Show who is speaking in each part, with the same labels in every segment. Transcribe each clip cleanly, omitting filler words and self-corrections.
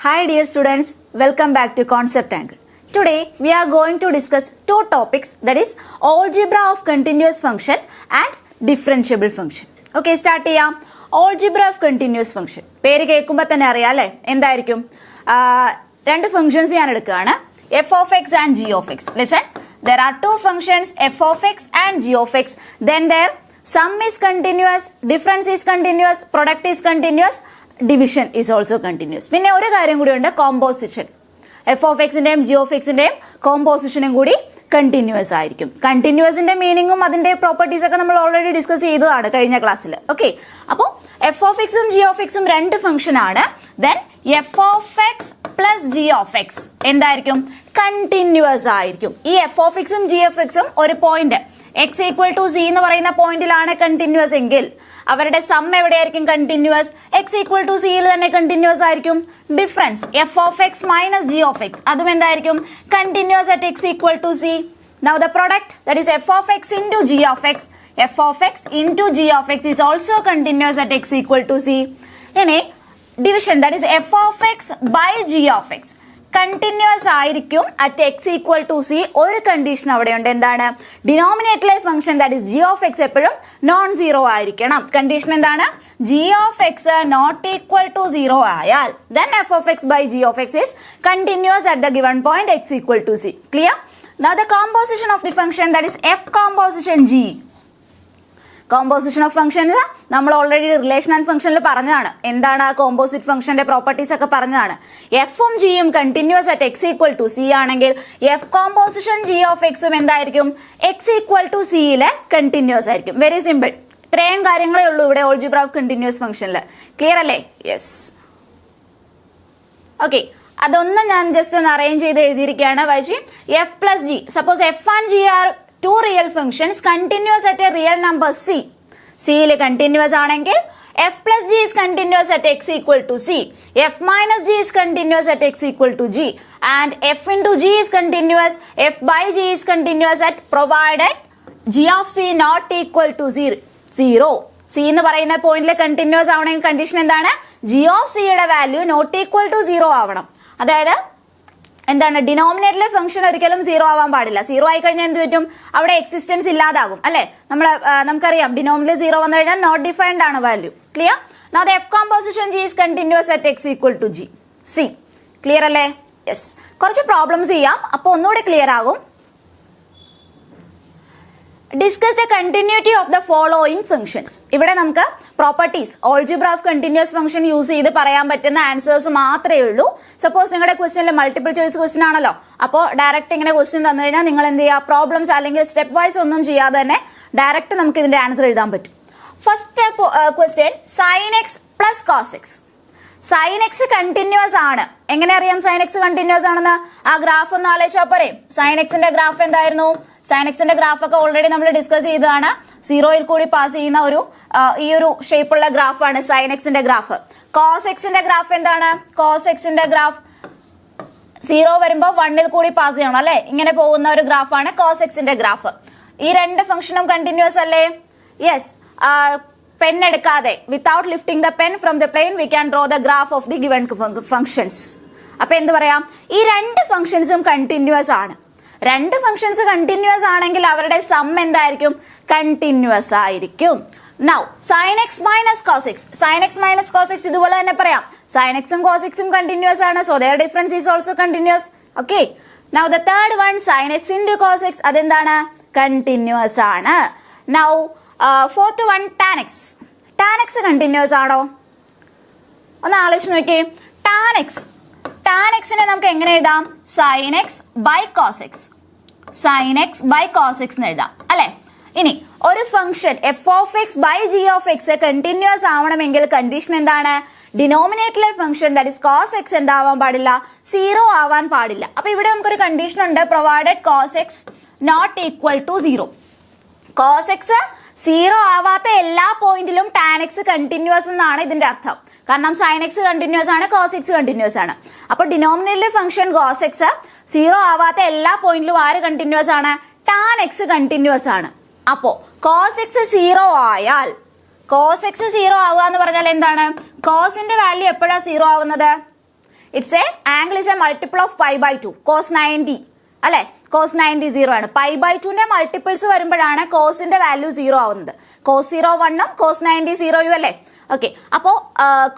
Speaker 1: Hi dear students, welcome back to Concept Angle. Today we are going to discuss two topics, that is algebra of continuous function and differentiable function. Okay, start ചെയ്യാം. Algebra of continuous function. പേര് കേൾക്കുമ്പോൾ തന്നെ അറിയാം അല്ലേ എന്തായിരിക്കും? രണ്ട് functions ഞാൻ എടുക്കുകയാണ്, f of x and g of x. Listen, there are two functions f of x and g of x. Then their sum is continuous, difference is continuous, product is continuous, division is also continuous. പിന്നെ ഒരു കാര്യം കൂടി ഉണ്ട്, composition. F of എക്സിന്റെയും G of എക്സിന്റെയും കോമ്പോസിഷനും കൂടി continuous ആയിരിക്കും. കണ്ടിന്യൂസിന്റെ മീനിങ്ങും അതിന്റെ പ്രോപ്പർട്ടീസ് ഒക്കെ നമ്മൾ ഓൾറെഡി ഡിസ്കസ് ചെയ്തതാണ് കഴിഞ്ഞ ക്ലാസ്സിൽ. ഓക്കെ, അപ്പോൾ എഫ് ഓഫ് എക്സും ജി ഓഫ് എക്സും രണ്ട് ഫംഗ്ഷൻ ആണ്. Then F of X plus G of X എന്തായിരിക്കും? കണ്ടിന്യൂസ് ആയിരിക്കും. ഈ എഫ് ഓഫ് എക്സും ജി എഫ് എക്സും ഒരു point X equal to C എന്ന് പറയുന്ന പോയിന്റിലാണ് കണ്ടിന്യൂസ് എങ്കിൽ അവരുടെ സം എവിടെയായിരിക്കും കണ്ടിന്യൂസ്? എക്സ് ഈക്വൽ ടു സിയിൽ തന്നെ കണ്ടിന്യൂസ് ആയിരിക്കും. Difference F of X minus G of X അതും എന്തായിരിക്കും? Continuous at X equal to C. Now the product, that is F of X into G of X. F of X into G of X is also continuous at X equal to C. ഇനി division, that is F of X by G of X continuous ആയിരിക്കും at X equal to C. ഒരു condition അവിടെയുണ്ട്, എന്താണ്? ഡിനോമിനേറ്ററിലെ function that is G of X എപ്പോഴും non zero ആയിരിക്കണം. Condition എന്താണ്? G of X not equal to zero ആയാൽ then F of X by G of X is continuous at the given point X equal to C. Clear? Now the composition of the function that is F composition G. Composition of functions നമ്മൾ already relation and ഫംഗ്ഷനിൽ പറഞ്ഞതാണ്. എന്താണ് ആ composite ഫംഗ്ഷന്റെ properties ഒക്കെ പറഞ്ഞതാണ്. എഫും ജിയും continuous at X equal to C ആണെങ്കിൽ എഫ് കോമ്പോസിഷൻ ജി ഓഫ് എക്സും എന്തായിരിക്കും? എക്സ് ഈക്വൽ ടു സിയില് കണ്ടിന്യൂസ് ആയിരിക്കും. Very simple. ഇത്രയും കാര്യങ്ങളേ ഉള്ളൂ ഇവിടെ ഓൾജിബ്ര ഓഫ് കണ്ടിന്യൂസ് ഫംഗ്ഷനിൽ. ക്ലിയർ അല്ലേ? യെസ്. ഓക്കെ, അതൊന്ന് ഞാൻ ജസ്റ്റ് ഒന്ന് അറേഞ്ച് ചെയ്ത് എഴുതിയിരിക്കുകയാണ്. വൈജി F plus G, suppose F and G are two real functions continuous at a real number c. c യിൽ continuous ആണെങ്കിൽ f plus g is continuous at x equal to c. f minus g is continuous at x equal to g. And f into g is continuous. f by g is continuous at provided g of c not equal to 0. c എന്ന് പറയുന്ന പോയിന്റിൽ continuous ആവണമെങ്കിൽ condition എന്താണ്? g of c യുടെ value not equal to 0 ആവണം. അതായത് എന്താണ്? ഡിനോമിനേറ്ററിലെ ഫംഗ്ഷൻ ഒരിക്കലും സീറോ ആവാൻ പാടില്ല. സീറോ ആയി കഴിഞ്ഞാൽ എന്ത് പറ്റും? അവിടെ എക്സിസ്റ്റൻസ് ഇല്ലാതാകും അല്ലെ. നമുക്കറിയാം ഡിനോമിനേറ്റർ സീറോ വന്നു കഴിഞ്ഞാൽ നോട്ട് ഡിഫൈൻഡ് ആണ് value. Clear? Now the F composition G is continuous at X equal to G C. Clear അല്ലേ? യെസ്. കുറച്ച് പ്രോബ്ലംസ് ചെയ്യാം, അപ്പോൾ ഒന്നുകൂടി ക്ലിയർ ആകും. Discuss the continuity of the following functions. ഇവിടെ നമുക്ക് properties algebra of continuous function use ചെയ്ത് പറയാൻ പറ്റുന്ന ആൻസേഴ്സ് മാത്രമേ ഉള്ളൂ. സപ്പോസ് നിങ്ങളുടെ ക്വസ്റ്റ്യനിൽ മൾട്ടിപ്പിൾ ചോയ്സ് ക്വസ്റ്റ്യൻ ആണല്ലോ, അപ്പോൾ ഡയറക്റ്റ് ഇങ്ങനെ ക്വസ്റ്റ്യൻ തന്നു കഴിഞ്ഞാൽ നിങ്ങൾ എന്ത് ചെയ്യുക? പ്രോബ്ലംസ് അല്ലെങ്കിൽ സ്റ്റെപ്പ് വൈസ് ഒന്നും ചെയ്യാതെ തന്നെ ഡയറക്റ്റ് നമുക്ക് ഇതിന്റെ ആൻസർ എഴുതാൻ പറ്റും. First question, sine X plus cos X. Sine X continuous ആണ്. എങ്ങനെ അറിയാം സൈൻ എക്സ് കണ്ടിന്യൂസ് ആണെന്ന്? ആ ഗ്രാഫ് ഒന്ന് ആലോചിച്ചാൽ പോരെ. സൈൻ എക്സിന്റെ ഗ്രാഫ് എന്തായിരുന്നു? സൈൻ എക്സിന്റെ ഗ്രാഫ് ഒക്കെ ഓൾറെഡി നമ്മൾ ഡിസ്കസ് ചെയ്തതാണ്. സീറോയിൽ കൂടി പാസ് ചെയ്യുന്ന ഈ ഒരു ഷേപ്പുള്ള ഗ്രാഫാണ് സൈൻ എക്സിന്റെ ഗ്രാഫ്. കോസ് എക്സിന്റെ ഗ്രാഫ് എന്താണ്? കോസ് എക്സിന്റെ ഗ്രാഫ് സീറോ വരുമ്പോൾ 1ൽ കൂടി പാസ് ചെയ്യണം അല്ലെ. ഇങ്ങനെ പോകുന്ന ഒരു ഗ്രാഫാണ് കോസ് എക്സിന്റെ ഗ്രാഫ്. ഈ രണ്ട് ഫംഗ്ഷനും കണ്ടിന്യൂസ് അല്ലേ? യെസ്. പെൻ എടുക്കാതെ, without lifting the pen from the plain we can draw the graph of the given functions. അപ്പൊ എന്ത് പറയാം? ഈ രണ്ട് ഫംഗ്ഷൻസും കണ്ടിന്യൂസ് ആണ്. രണ്ട് ഫംഗ്ഷൻസ് കണ്ടിന്യൂസ് ആണെങ്കിൽ അവരുടെ സം എന്തായിരിക്കും? കണ്ടിന്യൂസ് ആയിരിക്കും. Now sine x minus cos X. Sine x minus cos x ഇതുപോലെ തന്നെ പറയാം. സൈൻ എക്സും കോസ് എക്സും കണ്ടിന്യൂസ് ആണ്, so their difference is also continuous. Okay, now the third one sine x into cos x, അതെന്താണ്? Continuous ആണ്. Now fourth one tan x. Tan X continuous ആണോ? ഒന്ന് ആലോചിച്ച് നോക്കിയേ. ടാൻ എക്സിനെ നമുക്ക് എങ്ങനെ എഴുതാം? Sine x by cos X. Sine x by cos x എന്ന് എഴുതാം അല്ലെ. ഇനി ഒരു function F of X by G of X continuous ആവണമെങ്കിൽ കണ്ടീഷൻ എന്താണ്? ഡിനോമിനേറ്ററിലെ function that is cos X എന്താവാൻ പാടില്ല? സീറോ ആവാൻ പാടില്ല. അപ്പൊ ഇവിടെ നമുക്കൊരു കണ്ടീഷൻ ഉണ്ട്, provided cos X not equal to 0. Cos X zero ആവാത്ത എല്ലാ പോയിന്റിലും ടാൻ എക്സ് കണ്ടിന്യൂസ് എന്നാണ് ഇതിന്റെ അർത്ഥം. കാരണം സൈൻ എക്സ് കണ്ടിന്യൂസ് ആണ്, കോസ് എക്സ് കണ്ടിന്യൂസ് ആണ്. അപ്പൊ ഡിനോമിനേറ്ററിലെ ഫംഗ്ഷൻ കോസ് എക്സ് സീറോ ആവാത്ത എല്ലാ പോയിന്റിലും ആര് കണ്ടിന്യൂസ് ആണ്? ടാൻ എക്സ് കണ്ടിന്യൂസ് ആണ്. അപ്പോ കോസ് എക്സ് സീറോ ആയാൽ, കോസ് എക്സ് സീറോ ആവുക എന്ന് പറഞ്ഞാൽ എന്താണ്? കോസിന്റെ വാല്യൂ എപ്പോഴാണ് സീറോ ആവുന്നത്? It's a angle is a multiple of pi by 2 cos 90 അല്ലെ, കോസ് 90 0 ആണ്. പൈ ബൈ 2ന്റെ മൾട്ടിപ്പിൾസ് വരുമ്പോഴാണ് കോസിന്റെ വാല്യൂ 0 ആവുന്നത്. കോസ് 0 1 ഉം കോസ് 90 0 അല്ലേ. ഓക്കെ, അപ്പോൾ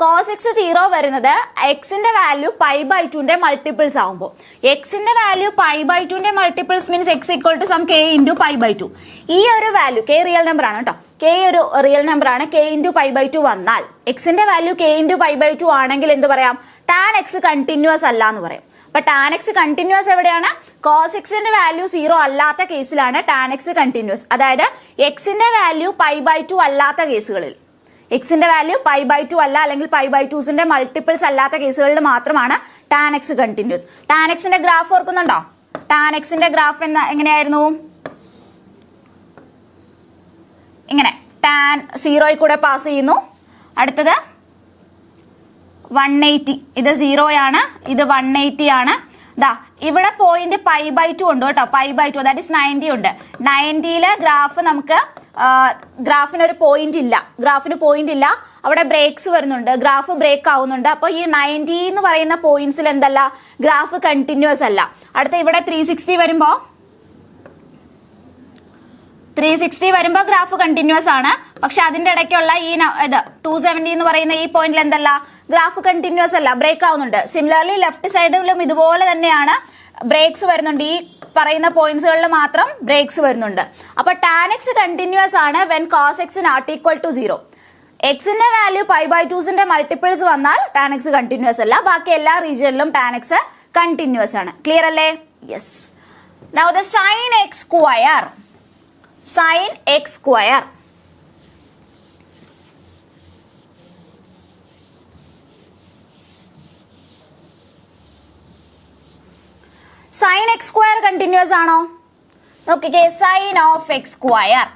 Speaker 1: കോസ് എക്സ് 0 വരുന്നത് എക്സിന്റെ വാല്യൂ പൈ ബൈ 2ന്റെ മൾട്ടിപ്പിൾസ് ആവുമ്പോൾ. എക്സിന്റെ വാല്യൂ പൈ ബൈ 2ന്റെ multiples means X equal to some K into pi by 2. ഈ ഒരു വാല്യൂ കെ റിയൽ നമ്പർ ആണ് കേട്ടോ, കെ ഒരു റിയൽ നമ്പർ ആണ്. കെ ഇൻറ്റു പൈ ബൈ 2 വന്നാൽ എക്സിന്റെ value k into pi by 2 ആണെങ്കിൽ എന്ത് പറയാം? ടാൻ എക്സ് കണ്ടിന്യൂസ് അല്ല എന്ന് പറയും. അപ്പൊ ടാൻ എക്സ് കണ്ടിന്യൂസ് എവിടെയാണ്? കോസ് എക്സിന്റെ വാല്യൂ 0 അല്ലാത്ത കേസിലാണ് ടാൻ എക്സ് കണ്ടിന്യൂസ്. അതായത് എക്സിന്റെ വാല്യൂ പൈ ബൈ 2 അല്ലാത്ത കേസുകളിൽ, എക്സിന്റെ വാല്യൂ പൈ ബൈ 2 അല്ല അല്ലെങ്കിൽ പൈ ബൈ 2ന്റെ മൾട്ടിപ്പിൾസ് അല്ലാത്ത കേസുകളിൽ മാത്രമാണ് ടാൻ എക്സ് കണ്ടിന്യൂസ്. ടാൻ എക്സിന്റെ ഗ്രാഫ് ഓർക്കുന്നുണ്ടോ? ടാൻ എക്സിന്റെ ഗ്രാഫ് എങ്ങനെയായിരുന്നു? ഇങ്ങനെ ടാൻ 0 കൂടെ പാസ് ചെയ്യുന്നു. അടുത്തത് 180, ഇത് 0 ആണ്, ഇത് 180 ആണ്. ദാ ഇവിടെ പോയിന്റ് പൈ ബൈ 2 ഉണ്ട് കേട്ടോ, പൈ ബൈ 2 ദാറ്റ് ഇസ് 90 ഉണ്ട്. 90യില് ഗ്രാഫ് നമുക്ക് ഗ്രാഫിനൊരു പോയിന്റ് ഇല്ല, ഗ്രാഫിന് പോയിന്റ് ഇല്ല, അവിടെ ബ്രേക്സ് വരുന്നുണ്ട്, ഗ്രാഫ് ബ്രേക്ക് ആവുന്നുണ്ട്. അപ്പോൾ ഈ 90 എന്ന് പറയുന്ന പോയിന്റ്സിൽ എന്തല്ല, ഗ്രാഫ് കണ്ടിന്യൂസ് അല്ല. അടുത്ത ഇവിടെ 360 വരുമ്പോൾ 360 വരുമ്പോൾ ഗ്രാഫ് കണ്ടിന്യൂസ് ആണ്. പക്ഷെ അതിന്റെ ഇടയ്ക്കുള്ള ഈ ഇത് 270 എന്ന് പറയുന്ന ഈ പോയിന്റിൽ എന്തല്ല, ഗ്രാഫ് കണ്ടിന്യൂസ് അല്ല, ബ്രേക്ക് ആവുന്നുണ്ട്. സിമിലർലി ലെഫ്റ്റ് സൈഡിലും ഇതുപോലെ തന്നെയാണ്, ബ്രേക്സ് വരുന്നുണ്ട്. ഈ പറയുന്ന പോയിന്റ്സുകളിൽ മാത്രം ബ്രേക്സ് വരുന്നുണ്ട്. അപ്പൊ ടാൻ എക്സ് കണ്ടിന്യൂസ് ആണ് when cos X not equal to 0. എക്സിന്റെ വാല്യൂ പൈ ബൈ 2ന്റെ മൾട്ടിപ്പിൾസ് വന്നാൽ ടാൻ എക്സ് കണ്ടിന്യൂസ് അല്ല. ബാക്കി എല്ലാ റീജിയനിലും ടാൻ എക്സ് കണ്ടിന്യൂസ് ആണ്. ക്ലിയർ അല്ലേ? Yes. Now the sine X square, sine X square sine X square continuous ആണോ? നോക്കിക്കേ, സൈൻ ഓഫ് എക്സ് സ്ക്വയർ.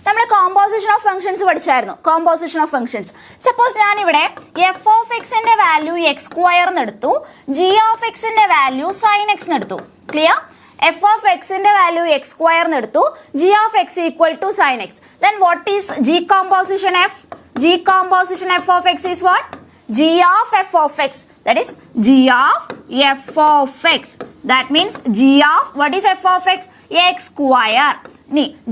Speaker 1: നമ്മൾ കോമ്പോസിഷൻ ഓഫ് ഫംഗ്ഷൻസ് പഠിച്ചായിരുന്നു. കോമ്പോസിഷൻ ഓഫ് ഫംഗ്ഷൻസ്, സപ്പോസ് ഞാനിവിടെ എഫ് ഓഫ് എക്സിന്റെ വാല്യൂ എക്സ് സ്ക്വയർ എന്നെടുത്തു, G of എക്സിന്റെ value sine X എന്നെടുത്തു. Clear? F of എക്സിന്റെ വാല്യൂ എക്സ് സ്ക്വയർ എന്നെടുത്തു, G of X equal to sine X. Then what is G composition F? G composition F of X is what? G of f of x, that is G of f of x. That means G of, what is f of x? X square.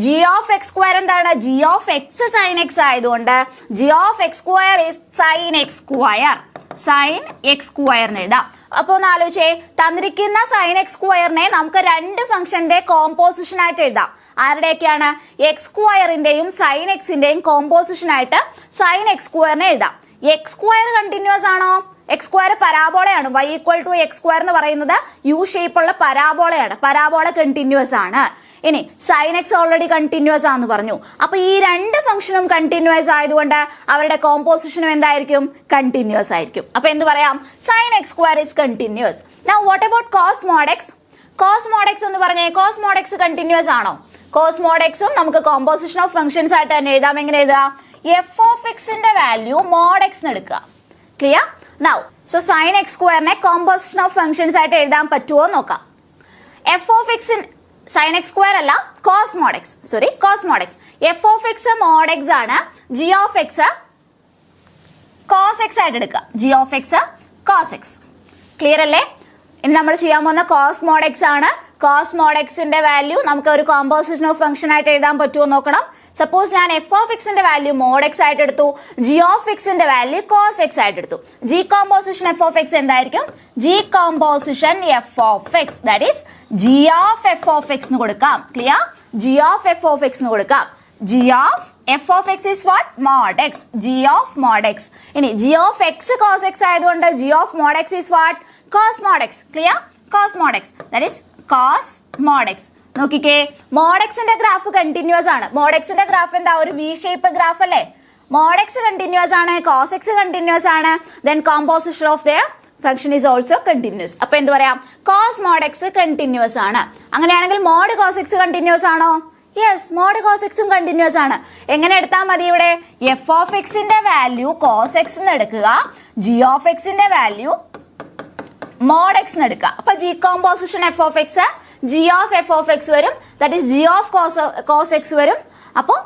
Speaker 1: G of x square എന്താണ്? G of x sin x ആയതുകൊണ്ട് G of x square is sin x square. sin x square എന്ന് എഴുതാം. അപ്പോൾ ഒന്ന് ആലോചിച്ചേ, തന്നിരിക്കുന്ന sin x squareനെ നമുക്ക് രണ്ട് ഫംഗ്ഷന്റെ കോമ്പോസിഷൻ ആയിട്ട് എഴുതാം. ആരുടെയൊക്കെയാണ്? എക്സ് സ്ക്വയറിന്റെയും സൈൻ എക്സിന്റെയും കോമ്പോസിഷൻ ആയിട്ട് സൈൻ എക്സ് സ്ക്വയറിനെ എഴുതാം. എക്സ് സ്ക്വയർ കണ്ടിന്യൂസ് ആണോ? എക്സ് സ്ക്വയർ പരാബോളയാണ്. y equal to X square എന്ന് പറയുന്നത് യു ഷേപ്പുള്ള പരാബോളയാണ്. പരാബോള കണ്ടിന്യൂസ് ആണ്. ഇനി സൈൻ എക്സ് ഓൾറെഡി കണ്ടിന്യൂസ് ആണെന്ന് പറഞ്ഞു. അപ്പൊ ഈ രണ്ട് ഫംഗ്ഷനും കണ്ടിന്യൂസ് ആയതുകൊണ്ട് അവരുടെ കോമ്പോസിഷനും എന്തായിരിക്കും? കണ്ടിന്യൂസ് ആയിരിക്കും. അപ്പൊ എന്ത് പറയാം? Sine X square is continuous. Now what about cos mod x? Cos mod x എന്ന് പറഞ്ഞേ, കോസ് മോഡ് എക്സ് കണ്ടിന്യൂസ് ആണോ? കോസ് മോഡ് എക്സും നമുക്ക് കോമ്പോസിഷൻ ഓഫ് ഫംഗ്ഷൻസ് ആയിട്ട് തന്നെ എഴുതാം. എങ്ങനെ എഴുതാം? എഫ് ഓഫ് എക്സിന്റെ വാല്യൂ മോഡ് എക്സ് എടുക്കുക. Clear? Now so sine X സ്ക്വയറിനെ കോമ്പോസിഷൻ ഓഫ് ഫംഗ്ഷൻസ് ആയിട്ട് എഴുതാൻ പറ്റുമോ നോക്കാം. F of x sine X square അല്ല, cos mod x, sorry cos mod x. F of x mod x ആണ്, g of x cos x ആയിട്ട് എടുക്കുക. G of x cos x. Clear അല്ലേ? ഇനി നമ്മൾ ചെയ്യാൻ പോകുന്ന കോസ് മോഡ് എക്സ് ആണ്. കോസ് മോഡ് എക്സിന്റെ വാല്യൂ നമുക്ക് ഒരു കോമ്പോസിഷൻ ഓഫ് ഫംഗ്ഷൻ ആയിട്ട് എഴുതാൻ പറ്റുമോ നോക്കണം. സപ്പോസ് ഞാൻ എഫ് ഓഫ് എക്സിന്റെ വാല്യൂ മോഡ് എക്സ് ആയിട്ട് എടുത്തു, ജി ഓഫ് എക്സിന്റെ വാല്യൂ കോസ് എക്സ് ആയിട്ട് എടുത്തു. G composition F of X എന്തായിരിക്കും? G composition F of x, that is G of f of x എന്ന് കൊടുക്കാം. Clear? G of f of x എന്ന് കൊടുക്കാം. G of f of x is what? Mod x. G of mod x. ഇനി g of x cos x ആയതുകൊണ്ട് g of mod x is what? Cos mod x. Clear? Cos mod x, that is cos mod x. നോക്കിക്കേ, mod എക്സിന്റെ graph continuous ആണ്. Mod എക്സിന്റെ graph എന്താ? ഒരു V shape graph അല്ലേ? Mod x continuous ആണ്, cos x continuous ആണ്, then composition of their function is also continuous. അപ്പൊ എന്ത് പറയാം? കോസ് മോഡ് എക്സ് കണ്ടിന്യൂസ് ആണ്. അങ്ങനെയാണെങ്കിൽ മോഡ് കോസ് എക്സ് കണ്ടിന്യൂസ് ആണോ? യെസ്, മോഡ് കോസ് എക്സും കണ്ടിന്യൂസ് ആണ്. എങ്ങനെ എടുത്താൽ മതി? ഇവിടെ എഫ് ഓഫ് എക്സിന്റെ വാല്യൂ കോസ് എക്സ് എന്ന് എടുക്കുക, ജി ഓഫ് എക്സിന്റെ വാല്യൂ മോഡ് എക്സ് എന്ന് എടുക്കുക. അപ്പൊ g composition F of x g of f of x വരും, that is G of cos x വരും. അപ്പോൾ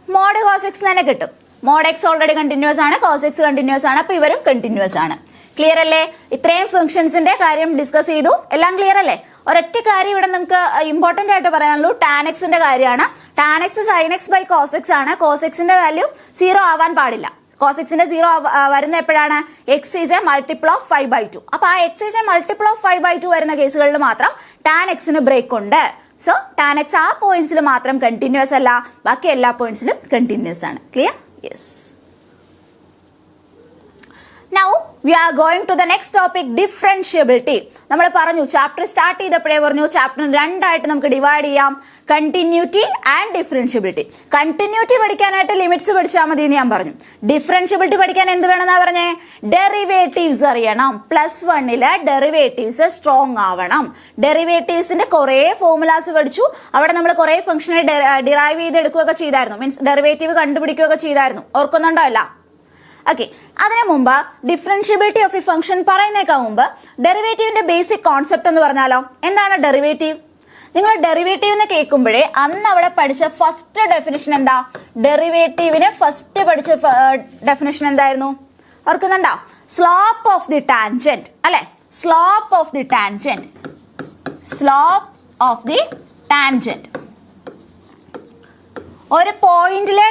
Speaker 1: മോഡ് കോസ് എക്സ് തന്നെ കിട്ടും. മോഡ് എക്സ് ഓൾറെഡി കണ്ടിന്യൂസ് ആണ്, കോസ് എക്സ് കണ്ടിന്യൂസ് ആണ്, അപ്പൊ ഇവരും കണ്ടിന്യൂസ് ആണ്. ക്ലിയർ അല്ലേ? ഇത്രയും ഫംഗ്ഷൻസിന്റെ കാര്യം ഡിസ്കസ് ചെയ്തു. എല്ലാം ക്ലിയർ അല്ലേ? ഒരൊറ്റ കാര്യം ഇവിടെ നമുക്ക് ഇമ്പോർട്ടന്റ് ആയിട്ട് പറയാനുള്ളൂ. ടാൻ എക്സിന്റെ കാര്യമാണ്. Tan x sine x by cos x ആണ്. കോസ് എക്സിന്റെ വാല്യൂ 0 ആവാൻ പാടില്ല. കോസ് എക്സിന്റെ 0 വരുന്ന എപ്പോഴാണ്? X is a multiple of 5/2. അപ്പൊ ആ x is a multiple of 5/2 വരുന്ന കേസുകളിൽ മാത്രം ടാൻ എക്സിന് ബ്രേക്ക് ഉണ്ട്. സോ ടാൻ എക്സ് ആ പോയിന്റ്സിൽ മാത്രം കണ്ടിന്യൂസ് അല്ല, ബാക്കി എല്ലാ പോയിന്റ്സിലും കണ്ടിന്യൂസ് ആണ്. Clear? Yes. Now we are going to the next topic, differentiability. നമ്മൾ പറഞ്ഞു ചാപ്റ്റർ സ്റ്റാർട്ട് ചെയ്തപ്പോഴേ പറഞ്ഞു ചാപ്റ്റർ രണ്ടായിട്ട് നമുക്ക് ഡിവൈഡ് ചെയ്യാം, കണ്ടിന്യൂറ്റി ആൻഡ് ഡിഫറൻഷ്യബിലിറ്റി. കണ്ടിന്യൂറ്റി പഠിക്കാനായിട്ട് ലിമിറ്റ്സ് പഠിച്ചാൽ മതി എന്ന് ഞാൻ പറഞ്ഞു. ഡിഫറൻഷ്യബിലിറ്റി പഠിക്കാൻ എന്ത് വേണമെന്നാ പറഞ്ഞേ? ഡെറിവേറ്റീവ്സ് അറിയണം. +1 ഡെറിവേറ്റീവ്സ് സ്ട്രോങ് ആവണം. ഡെറിവേറ്റീവ്സിന്റെ കുറെ ഫോർമുലാസ് പഠിച്ചു. അവിടെ നമ്മൾ കുറെ ഫംഗ്ഷനെ ഡിറൈവ് ചെയ്തെടുക്കുകയൊക്കെ ചെയ്തായിരുന്നു. മീൻസ് ഡെറിവേറ്റീവ് കണ്ടുപിടിക്കുകയൊക്കെ ചെയ്തായിരുന്നു. ഓർക്കുന്നുണ്ടോ? അല്ല? ഓക്കെ. അതിനു മുമ്പ് ഡിഫറൻഷ്യബിലിറ്റി ഓഫ് എ ഫംഗ്ഷൻ പറയുന്നേക്കാൾ മുമ്പ് ഡെറിവേറ്റീവിന്റെ ബേസിക് കോൺസെപ്റ്റ് എന്ന് പറഞ്ഞാലോ? എന്താണ് ഡെറിവേറ്റീവ്? നിങ്ങൾ ഡെറിവേറ്റീവ് എന്ന് കേൾക്കുമ്പോഴേ അന്ന് അവിടെ പഠിച്ച ഫസ്റ്റ് ഡെഫിനിഷൻ എന്താ? ഡെറിവേറ്റീവിന് ഫസ്റ്റ് പഠിച്ച ഡെഫിനിഷൻ എന്തായിരുന്നു? ഓർക്കുന്നുണ്ടോ? സ്ലോപ്പ് ഓഫ് ദി ടാൻജന്റ് അല്ലെ? Slope of the tangent. Slope of the tangent. ഒരു പോയിന്റിലെ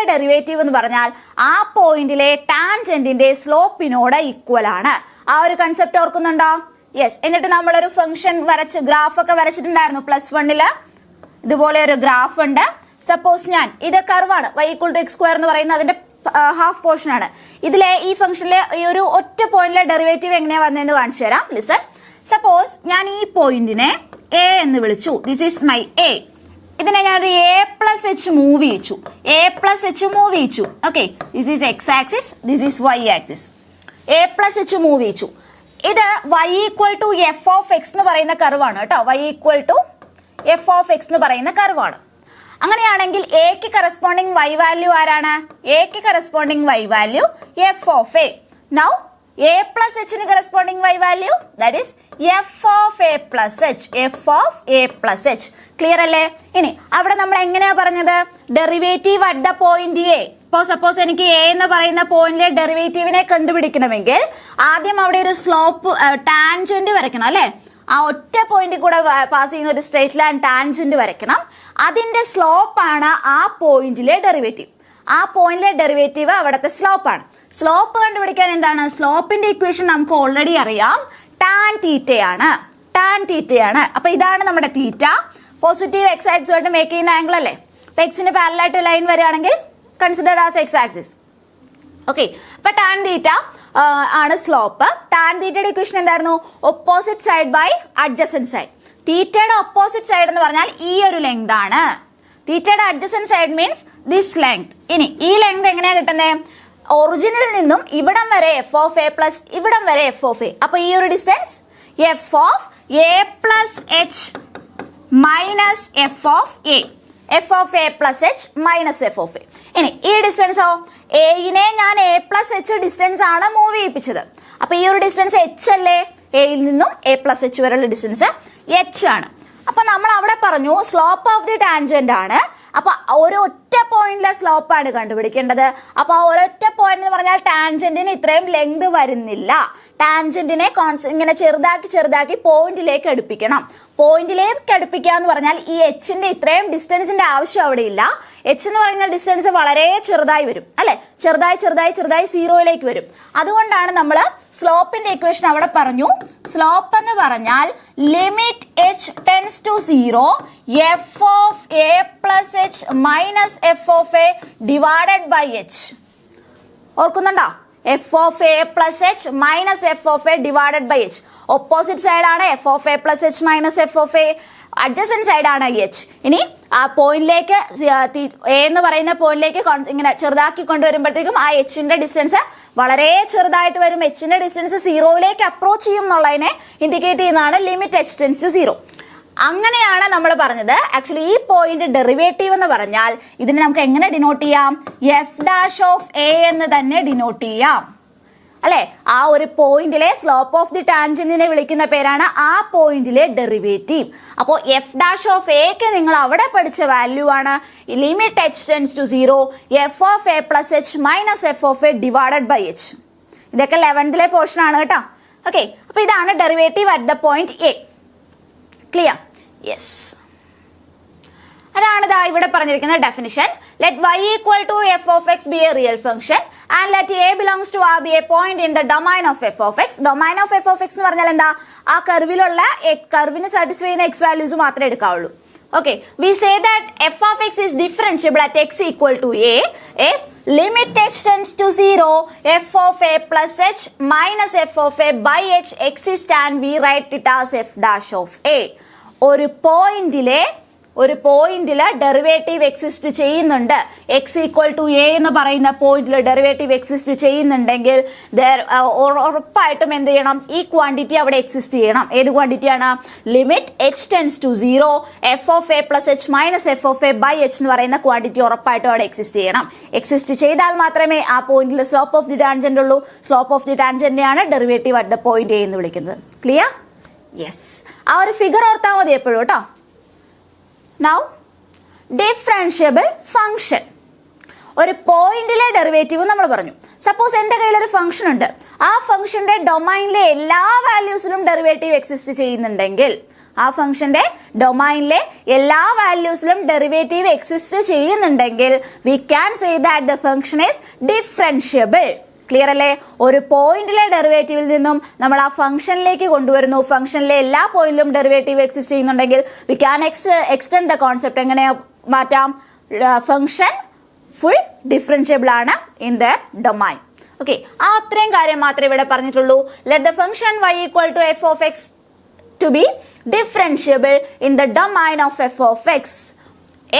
Speaker 1: ഡെറിവേറ്റീവ് എന്ന് പറഞ്ഞാൽ ആ പോയിന്റിലെ ടാൻജന്റിന്റെ സ്ലോപ്പിനോട് ഈക്വൽ ആണ്. ആ ഒരു കൺസെപ്റ്റ് ഓർക്കുന്നുണ്ടോ? യെസ്. എന്നിട്ട് നമ്മളൊരു ഫംഗ്ഷൻ വരച്ച് ഗ്രാഫ് ഒക്കെ വരച്ചിട്ടുണ്ടായിരുന്നു. +1 ഇതുപോലെ ഒരു ഗ്രാഫ് ഉണ്ട്. സപ്പോസ് ഞാൻ ഇത് കർവാണ്, y = x² എന്ന് പറയുന്ന അതിന്റെ ഹാഫ് പോർഷൻ ആണ്. ഇതിലെ ഈ ഫംഗ്ഷനിലെ ഈ ഒരു ഒറ്റ പോയിന്റിലെ ഡെറിവേറ്റീവ് എങ്ങനെയാ വന്നതെന്ന് കാണിച്ചു തരാം. ലിസൺ. സപ്പോസ് ഞാൻ ഈ പോയിന്റിനെ എ എന്ന് വിളിച്ചു. This is my A. ഇതിനെ ഞാനൊരു a+h മൂവ് ചെയ്യിച്ചു. Okay. This is x axis, this is y axis. a+h move ചെയ്യിച്ചു. ഇത് y = f(x) എന്ന് പറയുന്ന കർവാണ് കേട്ടോ. y = f(x) എന്ന് പറയുന്ന കർവാണ്. അങ്ങനെയാണെങ്കിൽ എക്ക് കറസ്പോണ്ടിങ് y വാല്യൂ ആരാണ്? എക്ക് corresponding y value f(a). Now a+h corresponding y value, that is f(a+h). Clear അല്ലേ? ഇനി അവിടെ നമ്മൾ എങ്ങനെയാ പറഞ്ഞത്? Derivative at the point A. ഇപ്പോൾ സപ്പോസ് എനിക്ക് എ എന്ന് പറയുന്ന പോയിന്റിലെ ഡെറിവേറ്റീവിനെ കണ്ടുപിടിക്കണമെങ്കിൽ ആദ്യം അവിടെ ഒരു സ്ലോപ്പ് ടാൻജന്റ് വരയ്ക്കണം അല്ലെ? ആ ഒറ്റ പോയിന്റിൽ കൂടെ പാസ് ചെയ്യുന്ന ഒരു സ്ട്രേറ്റ് ലൈൻ ടാൻജന്റ് വരയ്ക്കണം. അതിന്റെ സ്ലോപ്പാണ് ആ പോയിന്റിലെ ഡെറിവേറ്റീവ്. ആ പോയിന്റിലെ ഡെറിവേറ്റീവ് അവിടുത്തെ സ്ലോപ്പാണ്. സ്ലോപ്പ് കണ്ടുപിടിക്കാൻ എന്താണ്? സ്ലോപ്പിന്റെ ഇക്വേഷൻ നമുക്ക് ഓൾറെഡി അറിയാം. ടാൻ തീറ്റയാണ്. അപ്പൊ ഇതാണ് നമ്മുടെ തീറ്റ. പോസിറ്റീവ് x ആക്സിസുമായിട്ട് മേക്ക് ചെയ്യുന്ന ആംഗിൾ അല്ലേ? അപ്പൊ എക്സിന് പാരലായിട്ട് ലൈൻ വരികയാണെങ്കിൽ consider as x axis. Okay. അപ്പൊ ടാൻ തീറ്റ ആണ് സ്ലോപ്പ്. ടാൻ തീറ്റയുടെ ഇക്വേഷൻ എന്തായിരുന്നു? Opposite side by adjacent side. തീറ്റയുടെ ഓപ്പോസിറ്റ് സൈഡ് എന്ന് പറഞ്ഞാൽ ഈ ഒരു ലെങ്ത് ആണ്. തീറ്റയുടെ adjacent side means this length. ഇനി ഈ ലെങ്ത് എങ്ങനെയാ കിട്ടുന്നത്? ഒറിജിനിൽ നിന്നും ഇവിടം വരെ f(a) ഇവിടം വരെ f(a). അപ്പൊ ഈ ഒരു distance f(a+h minus f(a). f(a+h minus f(a). ഇനി ഈ ഡിസ്റ്റൻസോ? എയിനെ ഞാൻ a+h ഡിസ്റ്റൻസ് ആണ് മൂവ് ചെയ്യിപ്പിച്ചത്. അപ്പൊ ഈ ഒരു ഡിസ്റ്റൻസ് h അല്ലേ? എയിൽ നിന്നും a+h വരെയുള്ള ഡിസ്റ്റൻസ് h ആണ്. അപ്പൊ നമ്മൾ അവിടെ പറഞ്ഞു സ്ലോപ്പ് ഓഫ് ദി ടാൻജന്റ് ആണ്. അപ്പൊ ഒരു ഒറ്റ പോയിന്റിലെ സ്ലോപ്പാണ് കണ്ടുപിടിക്കേണ്ടത്. അപ്പൊ ഒരൊറ്റ പോയിന്റ് എന്ന് പറഞ്ഞാൽ ടാൻജന്റിന് ഇത്രയും ലെങ്ത് വരുന്നില്ല. ടാൻജന്റിനെ ഇങ്ങനെ ചെറുതാക്കി പോയിന്റിലേക്ക് അടുപ്പിക്കണം. പോയിന്റിലേക്ക് അടുപ്പിക്കുക എന്ന് പറഞ്ഞാൽ ഈ എച്ചിന്റെ ഇത്രയും ഡിസ്റ്റൻസിന്റെ ആവശ്യം അവിടെ ഇല്ല. എച്ച് എന്ന് പറയുന്ന ഡിസ്റ്റൻസ് വളരെ ചെറുതായി വരും അല്ലെ? ചെറുതായി 0യിലേക്ക് വരും. അതുകൊണ്ടാണ് നമ്മൾ സ്ലോപ്പിന്റെ ഇക്വേഷൻ അവിടെ പറഞ്ഞു. സ്ലോപ്പ് എന്ന് പറഞ്ഞാൽ limit h tends to 0 f(a+h minus f(a) divided by h. ഓർക്കുന്നുണ്ടോ? f(a+h minus f(a) divided by h. Opposite side ആണ് f(a+h minus f(a). Adjacent side ആണ് h. ഇനി ആ പോയിന്റിലേക്ക് എ എന്ന് പറയുന്ന പോയിന്റിലേക്ക് ഇങ്ങനെ ചെറുതാക്കി കൊണ്ടുവരുമ്പോഴത്തേക്കും ആ എച്ചിന്റെ ഡിസ്റ്റൻസ് വളരെ ചെറുതായിട്ട് വരും. എച്ചിന്റെ ഡിസ്റ്റൻസ് 0യിലേക്ക് അപ്രോച്ച് ചെയ്യും എന്നുള്ളതിനെ ഇൻഡിക്കേറ്റ് ചെയ്യുന്നതാണ് ലിമിറ്റ് h ടെൻസ് ടു 0. അങ്ങനെയാണ് നമ്മൾ പറഞ്ഞത്. ആക്ച്വലി ഈ പോയിന്റ് ഡെറിവേറ്റീവ് എന്ന് പറഞ്ഞാൽ ഇതിനെ നമുക്ക് എങ്ങനെ ഡിനോട്ട് ചെയ്യാം? f' എന്ന് തന്നെ ഡിനോട്ട് ചെയ്യാം അല്ലെ? ആ ഒരു പോയിന്റിലെ സ്ലോപ്പ് ഓഫ് ദി ടാൻജന്റിനെ വിളിക്കുന്ന പേരാണ് ആ പോയിന്റിലെ ഡെറിവേറ്റീവ്. അപ്പോൾ f'(a) നിങ്ങൾ അവിടെ പഠിച്ച വാല്യൂ ആണ് limit h tends to 0 f(a+h minus f(a) divided by h. ഇതൊക്കെ 11th പോർഷൻ ആണ് കേട്ടോ. ഓക്കെ, അപ്പൊ ഇതാണ് derivative at the point a. Clear? Yes, അതാണ് ഇതാ ഇവിടെ പറഞ്ഞിരിക്കുന്ന definition. Let y equal to f of x be a real function and let a belongs to r be a point in the domain of f of x. Domain of f of x എന്ന് പറഞ്ഞാൽ എന്താ? ആ കർവിലുള്ള കർവിന് satisfy ചെയ്യുന്ന x values മാത്രമേ എടുക്കാവുള്ളൂ. Okay, we say that f of x is differentiable at x equal to a if limit h tends to 0 f of a plus h minus f of a by h exists and we write it as f dash of a. ഒരു പോയിന്റില് derivative exist ചെയ്യുന്നുണ്ട്, X equal to A എന്ന് പറയുന്ന പോയിന്റിൽ derivative exist ചെയ്യുന്നുണ്ടെങ്കിൽ ഉറപ്പായിട്ടും എന്ത് ചെയ്യണം? ഈ ക്വാണ്ടിറ്റി അവിടെ എക്സിസ്റ്റ് ചെയ്യണം. ഏത് ക്വാണ്ടിറ്റിയാണ്? Limit h tends to 0 f of a plus h minus f of a by h എന്ന് പറയുന്ന ക്വാണ്ടിറ്റി ഉറപ്പായിട്ടും അവിടെ എക്സിസ്റ്റ് ചെയ്യണം. എക്സിസ്റ്റ് ചെയ്താൽ മാത്രമേ ആ പോയിന്റിൽ സ്ലോപ്പ് ഓഫ് ദി ടാൻജന്റ് ഉള്ളൂ. സ്ലോപ്പ് ഓഫ് ദി ടാൻജന്റിനെയാണ് derivative at the point a എന്ന് വിളിക്കുന്നത്. ക്ലിയർ? യെസ്, ആ ഒരു ഫിഗർ ഓർത്താൽ മതി എപ്പോഴും കേട്ടോ. Now, differentiable function. ഒരു പോയിന്റിലെ ഡെറിവേറ്റീവ് നമ്മൾ പറഞ്ഞു. സപ്പോസ് എൻ്റെ കയ്യിലൊരു ഫംഗ്ഷൻ ഉണ്ട്, ആ ഫംഗ്ഷന്റെ ഡൊമൈനിലെ എല്ലാ വാല്യൂസിലും ഡെറിവേറ്റീവ് എക്സിസ്റ്റ് ചെയ്യുന്നുണ്ടെങ്കിൽ, ആ ഫംഗ്ഷന്റെ ഡൊമൈനിലെ എല്ലാ വാല്യൂസിലും ഡെറിവേറ്റീവ് എക്സിസ്റ്റ് ചെയ്യുന്നുണ്ടെങ്കിൽ we can say that the function is differentiable. Clear അല്ലേ? ഒരു പോയിന്റിലെ ഡെറിവേറ്റീവിൽ നിന്നും നമ്മൾ ആ ഫംഗ്ഷനിലേക്ക് കൊണ്ടുവരുന്നു. ഫംഗ്ഷനിലെ എല്ലാ പോയിന്റിലും ഡെറിവേറ്റീവ് എക്സിസ്റ്റ് ചെയ്യുന്നുണ്ടെങ്കിൽ we can extend the concept. എങ്ങനെ മാറ്റാം? ഫംഗ്ഷൻ ഫുൾ ഡിഫറൻഷ്യബിൾ ആണ് ഇൻ ദ ഡൊമൈൻ. ഓക്കെ, ആ അത്രയും കാര്യം മാത്രമേ ഇവിടെ പറഞ്ഞിട്ടുള്ളൂ. Let the function y equal to f of x to be differentiable in the domain of f of x.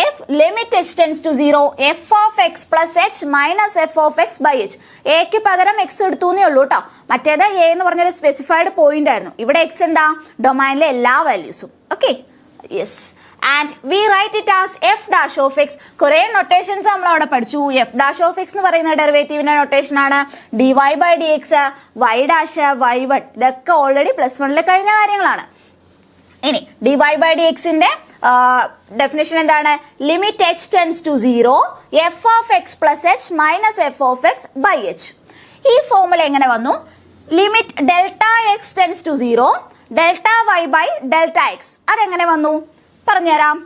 Speaker 1: If limit h tends to 0 f of x plus h minus f of x by h. എക്ക് പകരം x എടുത്തു എന്നേ ഉള്ളൂ കേട്ടോ. മറ്റേത് a എന്ന് പറഞ്ഞൊരു specified point ആയിരുന്നു. ഇവിടെ x എന്താ? ഡൊമൈനിലെ എല്ലാ വാല്യൂസും. Okay, yes, and we write it as f dash of x. കുറെ നൊട്ടേഷൻസ് നമ്മൾ അവിടെ പഠിച്ചു. എഫ് ഡാഷ് ഓഫ് എക്സ് എന്ന് പറയുന്ന ഡെറിവേറ്റീവിന്റെ നൊട്ടേഷൻ ആണ് dy by d x, y dash, y1. ഇതൊക്കെ ഓൾറെഡി +1 കഴിഞ്ഞ കാര്യങ്ങളാണ്. ഇനി dy ബൈ ഡി എക്സിന്റെ ഡെഫിനിഷൻ എന്താണ്? Limit h tends to 0 f ഓഫ് x plus h minus f of X by h. ഈ ഫോർമുല എങ്ങനെ വന്നു? Limit delta x tends to 0 delta y by delta x. അതെങ്ങനെ വന്നു പറഞ്ഞുതരാം.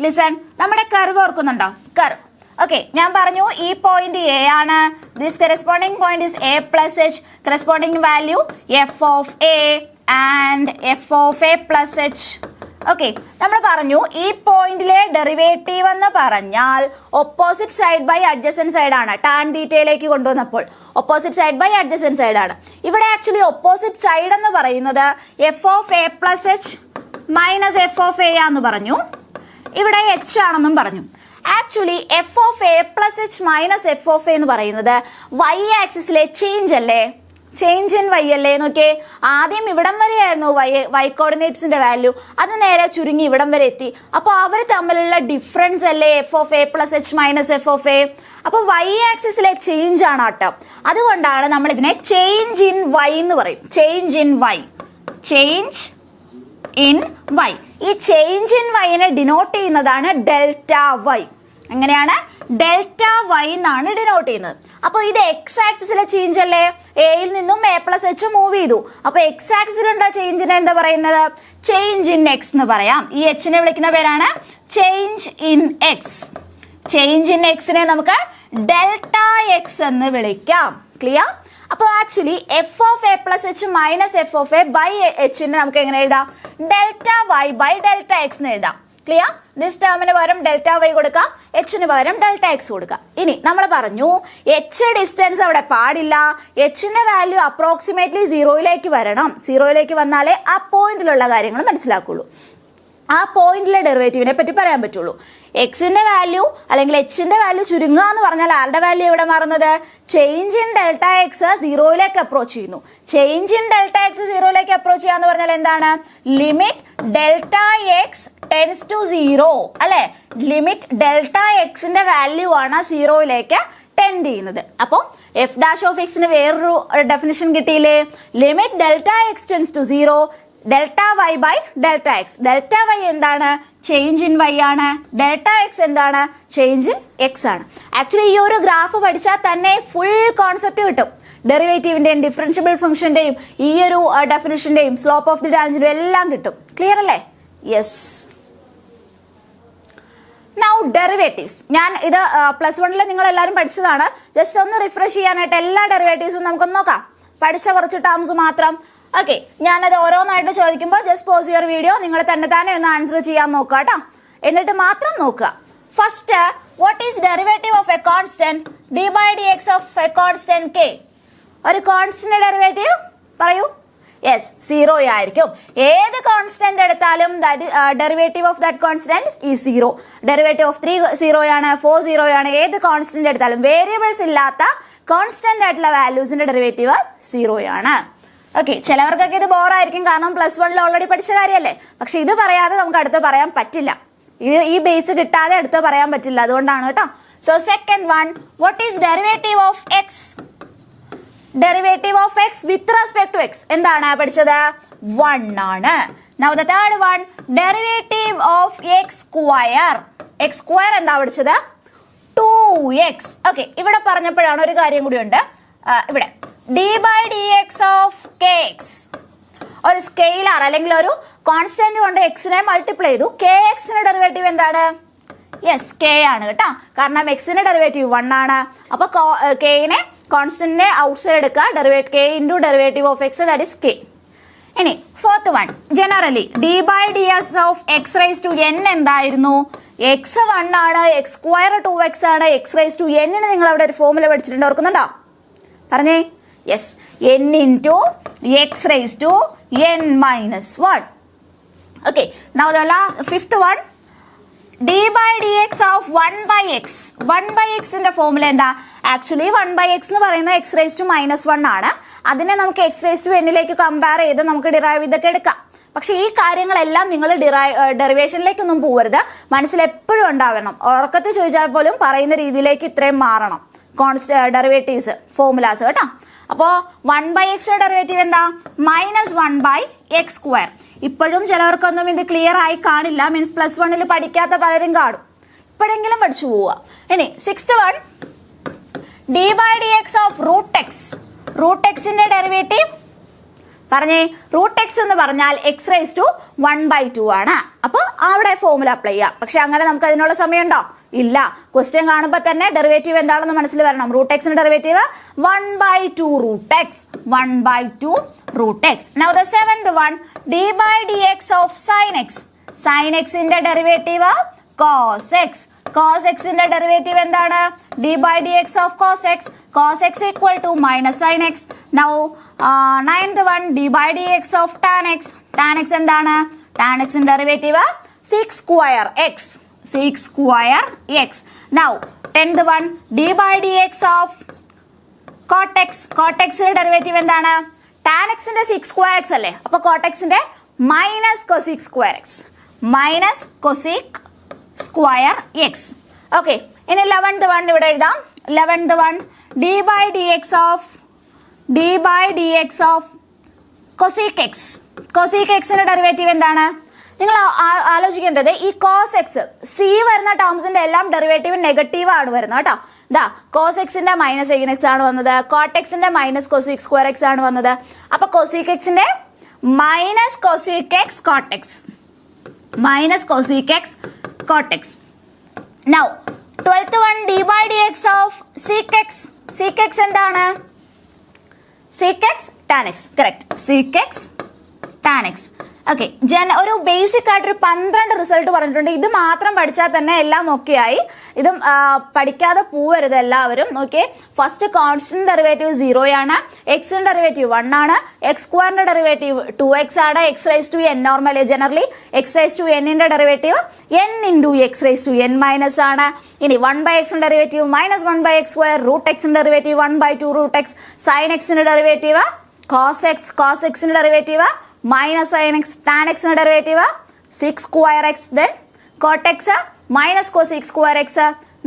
Speaker 1: ലിസൺ, നമ്മുടെ കർവ് ഓർക്കുന്നുണ്ടോ? കർവ്. ഓക്കെ, ഞാൻ പറഞ്ഞു ഈ പോയിന്റ് എ ആണ്. This corresponding point is a plus h. Corresponding value f of a and f of a plus h. Okay, നമ്മൾ പറഞ്ഞു ഈ പോയിന്റിലെ ഡെറിവേറ്റീവ് എന്ന് പറഞ്ഞാൽ opposite side by adjacent side ആണ്. ടാൻ തീറ്റയിലേക്ക് കൊണ്ടുവന്നപ്പോൾ opposite side by adjacent side ആണ്. ഇവിടെ ആക്ച്വലി ഓപ്പോസിറ്റ് സൈഡ് എന്ന് പറയുന്നത് f of a plus h minus f of a ആന്ന് പറഞ്ഞു. ഇവിടെ എച്ച് ആണെന്നും പറഞ്ഞു. Actually f of a plus h minus f of A എന്ന് പറയുന്നത് വൈ ആക്സിസിലെ ചേഞ്ച് അല്ലേ? ചേഞ്ച് ഇൻ വൈ അല്ലേ? നോക്കിയേ, ആദ്യം ഇവിടം വരെയായിരുന്നു വൈ കോർഡിനേറ്റ്സിന്റെ വാല്യൂ, അത് നേരെ ചുരുങ്ങി ഇവിടം വരെ എത്തി. അപ്പോൾ അവർ തമ്മിലുള്ള ഡിഫറൻസ് അല്ലേ F of a plus h minus f of A. അപ്പോൾ വൈ ആക്സിസിലെ ചേഞ്ച് ആണ് കേട്ടോ. അതുകൊണ്ടാണ് നമ്മൾ ഇതിനെ ചേഞ്ച് ഇൻ വൈ എന്ന് പറയും. Change in y, change in y. ഈ ചേഞ്ച് ഇൻ വൈനെ ഡിനോട്ട് ചെയ്യുന്നതാണ് ഡെൽറ്റ വൈ. എങ്ങനെയാണ്? ഡെൽറ്റ വൈ എന്നാണ് ഡിനോട്ട് ചെയ്യുന്നത്. അപ്പോൾ ഇത് എക്സ് ആക്സിസിലെ ചേഞ്ച് അല്ലേ? എയിൽ നിന്നും എ പ്ലസ് എച്ച് മൂവ് ചെയ്തു. അപ്പോൾ എക്സ് ആക്സിസിലുണ്ടോ ചേഞ്ചിനെ എന്താ പറയുന്നത്? ചേഞ്ച് ഇൻ എക്സ് എന്ന് പറയാം. ഈ എച്ചിനെ വിളിക്കുന്ന പേരാണ് change in x. Change in എക്സിനെ നമുക്ക് ഡെൽറ്റ എക്സ് എന്ന് വിളിക്കാം. ക്ലിയർ? അപ്പോൾ actually f of a plus h minus f of a by എച്ചിനെ നമുക്ക് എങ്ങനെ എഴുതാം? Delta y by delta x എന്ന് എഴുതാം. ക്ലിയർ? ദിസ് ടേമിന് പകരം ഡെൽറ്റ വൈ കൊടുക്കാം, എച്ചിന് പകരം ഡെൽറ്റ എക്സ് കൊടുക്കാം. ഇനി നമ്മൾ പറഞ്ഞു എച്ച് ഡിസ്റ്റൻസ് അവിടെ പാടില്ല. എച്ചിന്റെ വാല്യൂ അപ്രോക്സിമേറ്റ്ലി 0യിലേക്ക് വരണം. 0യിലേക്ക് വന്നാലേ ആ പോയിന്റിലുള്ള കാര്യങ്ങൾ മനസ്സിലാക്കുള്ളൂ. ആ പോയിന്റിലെ ഡെറിവേറ്റീവിനെ പറ്റി പറയാൻ പറ്റുള്ളൂ. എക്സിന്റെ വാല്യൂ അല്ലെങ്കിൽ എച്ചിന്റെ വാല്യൂ ചുരുങ്ങുക എന്ന് പറഞ്ഞാൽ ആരുടെ വാല്യൂ ഇവിടെ മാറുന്നത്? ചേഞ്ച് ഇൻ ഡെൽറ്റ എക്സ് 0യിലേക്ക് അപ്രോച്ച് ചെയ്യുന്നു. ചേഞ്ച് ഇൻ ഡെൽറ്റ എക്സ് 0യിലേക്ക് അപ്രോച്ച് ചെയ്യാന്ന് പറഞ്ഞാൽ എന്താണ്? Limit delta x tends to 0 അല്ലെ? ലിമിറ്റ് ഡെൽറ്റ എക്സിന്റെ വാല്യൂ ആണ് 0യിലേക്ക് ടെൻഡ് ചെയ്യുന്നത്. അപ്പോൾ എഫ് ഡാഷ് ഓഫ് എക്സിന് വേറൊരു ഡെഫിനിഷൻ കിട്ടിയില്ലേ? Limit delta x tends to 0 delta y by delta x. Delta y എന്താണ്? ചേഞ്ച് ഇൻ വൈ ആണ്. ഡെൽറ്റ എക്സ് എന്താണ്? ചേഞ്ച് ഇൻ എക്സ് ആണ്. ആക്ച്വലി ഈ ഒരു ഗ്രാഫ് പഠിച്ചാൽ തന്നെ ഫുൾ കോൺസെപ്റ്റ് കിട്ടും. ഡെറിവേറ്റീവിന്റെയും ഡിഫറൻഷ്യബിൾ ഫംഗ്ഷന്റെയും ഈ ഒരു ഡെഫിനിഷന്റെയും സ്ലോപ്പ് ഓഫ് ദി ടാൻജന്റും എല്ലാം കിട്ടും. ക്ലിയർ അല്ലേ? യെസ്. Now derivatives. ഞാൻ ഇത് +1 നിങ്ങൾ എല്ലാവരും പഠിച്ചതാണ്. ജസ്റ്റ് ഒന്ന് റിഫ്രഷ് ചെയ്യാനായിട്ട് എല്ലാ ഡെറിവേറ്റീവ്സും നമുക്കൊന്ന് നോക്കാം. പഠിച്ച കുറച്ച് ടേംസ് മാത്രം. ഓക്കെ, ഞാനത് ഓരോന്നായിട്ട് ചോദിക്കുമ്പോൾ ജസ്റ്റ് പോസ് യുവർ വീഡിയോ, നിങ്ങൾ തന്നെ ഒന്ന് ആൻസർ ചെയ്യാൻ നോക്കുക കേട്ടോ. എന്നിട്ട് മാത്രം നോക്കുക. First, what is derivative of A constant d/dx of A constant k? ഒരു കോൺസ്റ്റന്റ് ഡെറിവേറ്റീവ് പറയൂ. യെസ്, 0 ആയിരിക്കും. ഏത് കോൺസ്റ്റന്റ് എടുത്താലും derivative of that constant is 0. Derivative of 3 0 ആണ്, 4 0 ആണ്. ഏത് കോൺസ്റ്റന്റ് എടുത്താലും വേരിയബിൾസ് ഇല്ലാത്ത കോൺസ്റ്റന്റ് ആയിട്ടുള്ള വാല്യൂസിന്റെ ഡെറിവേറ്റീവ് 0 ആണ്. ഓക്കെ, ചിലവർക്കൊക്കെ ഇത് ബോറായിരിക്കും, കാരണം +1 ഓൾറെഡി പഠിച്ച കാര്യമല്ലേ. പക്ഷെ ഇത് പറയാതെ നമുക്ക് അടുത്ത് പറയാൻ പറ്റില്ല. ഈ ബേസ് കിട്ടാതെ അടുത്ത് പറയാൻ പറ്റില്ല, അതുകൊണ്ടാണ് കേട്ടോ. So second one, what is derivative of x? Derivative of x with respect to x എന്താണ് പഠിച്ചത്? 1 ആണ്. Now the third one, derivative of X square. X square എന്താ പഠിച്ചത്? 2x. ഓക്കെ, ഇവിടെ പറഞ്ഞപ്പോഴാണ് ഒരു കാര്യം കൂടി ഉണ്ട്. ഇവിടെ d/dx ഓഫ് kx. ഒരു സ്കെയിലാർ അല്ലെങ്കിൽ ഒരു കോൺസ്റ്റന്റ് കൊണ്ട് എക്സിനെ മൾട്ടിപ്ലൈ ചെയ്തു. kxന്റെ ഡെറിവേറ്റീവ് എന്താണ്? യെസ്, k ആണ് കേട്ടോ. കാരണം എക്സിന്റെ ഡെറിവേറ്റീവ് 1 ആണ്. അപ്പൊ kനെ കോൺസ്റ്റന്റിനെ ഔട്ട്സൈഡ് എടുക്കുക. k into derivative of x, that is k. ഇനി fourth one, generally d/ds of x raise to n എന്തായിരുന്നു? x 1 ആണ്, എക്സ് സ്ക്വയർ 2x ആണ്. x റൈസ് ടു n ന് നിങ്ങൾ അവിടെ ഒരു ഫോർമുല പഠിച്ചിട്ടുണ്ട്, ഓർക്കുന്നുണ്ടോ? പറഞ്ഞേ. Yes, n into x raise to n-1. Okay, now the fifth one, d/dx of 1/x. 1/xന്റെ ഫോർമുല എന്താ? ആക്ച്വലി 1/x എന്ന് പറയുന്നത് x റൈസ് ടു -1 ആണ്. അതിനെ നമുക്ക് x റൈസ് ടു n-ലേക്ക് കമ്പയർ ചെയ്ത് നമുക്ക് ഡിറൈവ് ചെയ്തൊക്കെ എടുക്കാം. പക്ഷെ ഈ കാര്യങ്ങളെല്ലാം നിങ്ങൾ ഡെറിവേഷനിലേക്കൊന്നും പോകരുത്, മനസ്സിൽ എപ്പോഴും ഉണ്ടാവണം. ഉറക്കത്തിൽ ചോദിച്ചാൽ പോലും പറയുന്ന രീതിയിലേക്ക് ഇത്രയും മാറണം ഡെറിവേറ്റീവ്സ് ഫോർമുലാസ് കേട്ടോ. അപ്പോൾ 1/x ഡെറിവേറ്റീവ് എന്താ? -1/x². ഇപ്പോഴും ചിലവർക്കൊന്നും ഇത് ക്ലിയർ ആയി കാണില്ല, മീൻസ് +1 പഠിക്കാത്ത പലരും കാണും. ഇപ്പോഴെങ്കിലും പഠിച്ചു പോവുക. ഇനി sixth one, d/dx of √x. √xന്റെ ഡെറിവേറ്റീവ് പറഞ്ഞേ. √x എന്ന് പറഞ്ഞാൽ x റൈസ് ടു 1/2 ആണ്. അപ്പോൾ അവിടെ ഫോർമുല അപ്ലൈ ചെയ്യാം. പക്ഷെ അങ്ങനെ നമുക്ക് അതിനുള്ള സമയമുണ്ടോ? ഇല്ല. ക്വസ്റ്റ്യൻ കാണുമ്പോൾ തന്നെ ഡെറിവേറ്റീവ് എന്താണെന്ന് മനസ്സിൽ വരണം. √xന്റെ derivative 1/2 √x. 1/2 √x. Now the seventh one, d/dx of sin x. sin xന്റെ ഡെറിവേറ്റീവ് cos x. cos xന്റെ ഡെറിവേറ്റീവ് എന്താണ്? d/dx of cos x. cos x equal to -sin x. Now ninth one, d/dx of tan x. tan x എന്താണ്? tan xന്റെ derivative sec² x. sec² x. Now 10th one, d/dx of cot x. cot xന്റെ derivative എന്താണ്? tan xന്റെ sec² x അല്ലേ. അപ്പോൾ cot xന്റെ -cosec² x. -cosec² x. Okay, ഇനി 11th one ഇവിടെ എഴുതാം. 11th one, d/dx of cosec x. cosec xന്റെ ഡെറിവേറ്റീവ് എന്താണ്? നിങ്ങൾ ആലോചിക്കേണ്ടത് ഈ cos x, c വരുന്ന ടേംസിന്റെ എല്ലാം ഡെറിവേറ്റീവ് നെഗറ്റീവ് ആണ് വരുന്നത് കേട്ടോ. ഇതാ cos xന്റെ -sin x ആണ് വന്നത്, cot xന്റെ -cosec² x ആണ് വന്നത്. അപ്പൊ cosec xന്റെ -cosec x cot x. -cosec x cot x. Now 12th one, d/dx of sec x. sec x എന്താണ്? sec x tan x. Correct, sec x tan x. Okay, ഒരു basic ആയിട്ടൊരു 12 result പറഞ്ഞിട്ടുണ്ട്. ഇത് മാത്രം പഠിച്ചാൽ തന്നെ എല്ലാം ഓക്കെ ആയി. ഇതും പഠിക്കാതെ പോവരുത് എല്ലാവരും. ഓക്കെ, ഫസ്റ്റ് കോൺസ്റ്റന്റ് ഡെറിവേറ്റീവ് 0 ആണ്, എക്സിന്റെ ഡെറിവേറ്റീവ് 1 ആണ്, x² ഡെറിവേറ്റീവ് 2x ആണ്, x raise to n normally generally x raise to n-ന്റെ derivative n into x raise to n- ആണ്. ഇനി 1/x derivative -1/x², √x derivative 1/2 √x, sin xന്റെ derivative cos x, cos xന്റെ derivative -sin x, tan x derivative sec² x, then cot x -cosec² x.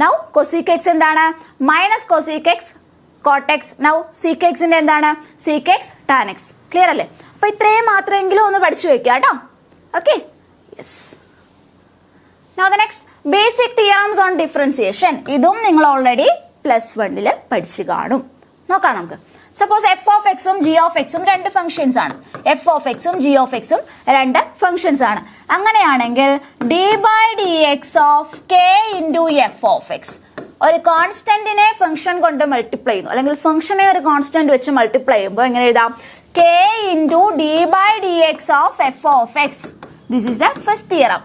Speaker 1: Now cosec x എന്താണ്? -cosec x cot x. Now sec x ന്റെ എന്താണ്? sec x tan x. Clear അല്ലേ? അപ്പൊ ഇത്രയും മാത്രമെങ്കിലും ഒന്ന് പഠിച്ചു വെക്കുക കേട്ടോ. Okay, yes. Now the next, basic theorems on differentiation. ഇതും നിങ്ങൾ ഓൾറെഡി +1 പഠിച്ചു കാണും. നോക്കാം നമുക്ക്. സപ്പോസ് എഫ് ഓഫ് എക്സും ജി ഓഫ് എക്സും രണ്ട് ഫംഗ്ഷൻസ് ആണ്. എഫ് ഓഫ് എക്സും ജി ഓഫ് എക്സും രണ്ട് ഫംഗ്ഷൻസ് ആണ്. അങ്ങനെയാണെങ്കിൽ d by d x of k into f of x, ഒരു കോൺസ്റ്റന്റിനെ ഫംഗ്ഷൻ കൊണ്ട് മൾട്ടിപ്ലൈ ചെയ്യുന്നു, അല്ലെങ്കിൽ ഫംഗ്ഷനെ ഒരു കോൺസ്റ്റന്റ് വെച്ച് മൾട്ടിപ്ലൈ ചെയ്യുമ്പോൾ എങ്ങനെ എഴുതാം? K into d by d x of f of x. This is the first theorem.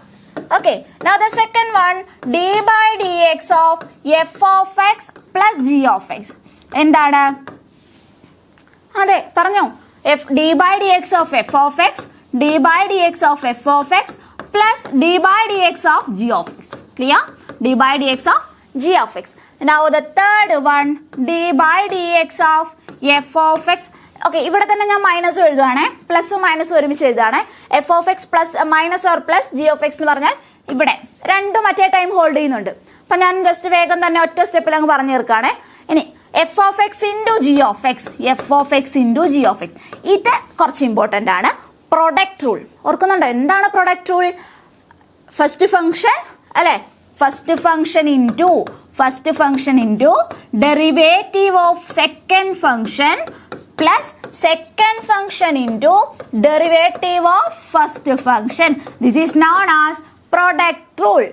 Speaker 1: Okay, now the second one, d by dx of f of x plus g of x. എന്താണ്? അതെ പറഞ്ഞോ, d by dx of f of x, d by dx of f of x plus d by dx of g of x. Clear? d by dx of g of x. Now the third one, d by dx of f of x. Okay, ഇവിടെ തന്നെ ഞാൻ minus എഴുതുകയാണേ, പ്ലസും മൈനസും ഒരുമിച്ച് എഴുതുകയാണ്. F of X plus minus or plus G of x എന്ന് പറഞ്ഞാൽ ഇവിടെ രണ്ടും മറ്റേ ടൈം ഹോൾഡ് ചെയ്യുന്നുണ്ട്. അപ്പം ഞാൻ ജസ്റ്റ് വേഗം തന്നെ ഒറ്റ സ്റ്റെപ്പിൽ അങ്ങ് പറഞ്ഞു തീർക്കുകയാണ്. ഇനി f of X into G of X, F of X into G of X, ഇത് കുറച്ച് ഇമ്പോർട്ടൻ്റ് ആണ്. പ്രൊഡക്റ്റ് റൂൾ ഓർക്കുന്നുണ്ടോ? എന്താണ് പ്രൊഡക്റ്റ് റൂൾ? ഫസ്റ്റ് ഫംഗ്ഷൻ അല്ലേ, first function into derivative of second function plus second function into derivative of first function. This is known as product rule.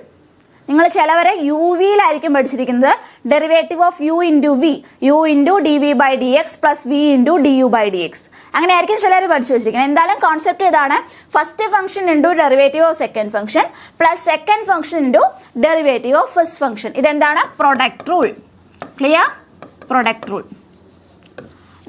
Speaker 1: നിങ്ങൾ ചിലവരെ u വിയിലായിരിക്കും പഠിച്ചിരിക്കുന്നത്. Derivative of u into v, u into d v by d x plus v into d u by d x, അങ്ങനെ ആയിരിക്കും ചിലർ പഠിച്ചു വെച്ചിരിക്കുന്നത്. എന്തായാലും കോൺസെപ്റ്റ് ഇതാണ്, first function into derivative of second function plus second function into derivative of first function. ഇതെന്താണ്? Product rule. Clear? Product rule.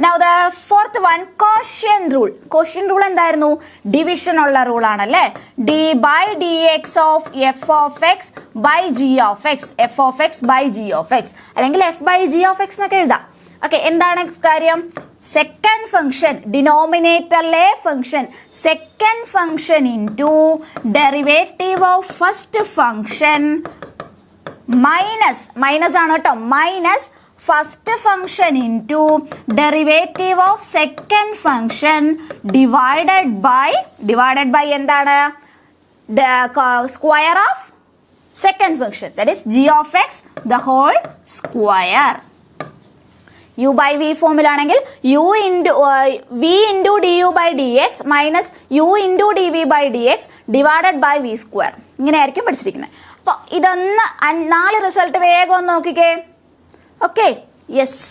Speaker 1: Now the fourth one, quotient rule. Quotient rule എന്തായിരുന്നു? Division ഉള്ള റൂൾ ആണല്ലേ. D by d x of f of X by G of X, F of X by G of x, അല്ലെങ്കിൽ f by G of x എന്നൊക്കെ എഴുതാം. Okay, എന്താണ് കാര്യം? Second function, ഡിനോമിനേറ്ററിലെ function, second function into derivative of first function minus ആണ് കേട്ടോ, minus first function into derivative of second function divided by എന്താണ്? Square of second function, that is g of x the whole square. u by v ഫോമിലാണെങ്കിൽ u into v into du by dx minus u into dv by dx divided by v square. ഇങ്ങനെ ആയിരിക്കും പഠിച്ചിരിക്കുന്നത്. അപ്പോൾ ഇതൊന്ന് 4 result വേഗം ഒന്ന് നോക്കിക്കേ. Okay, yes.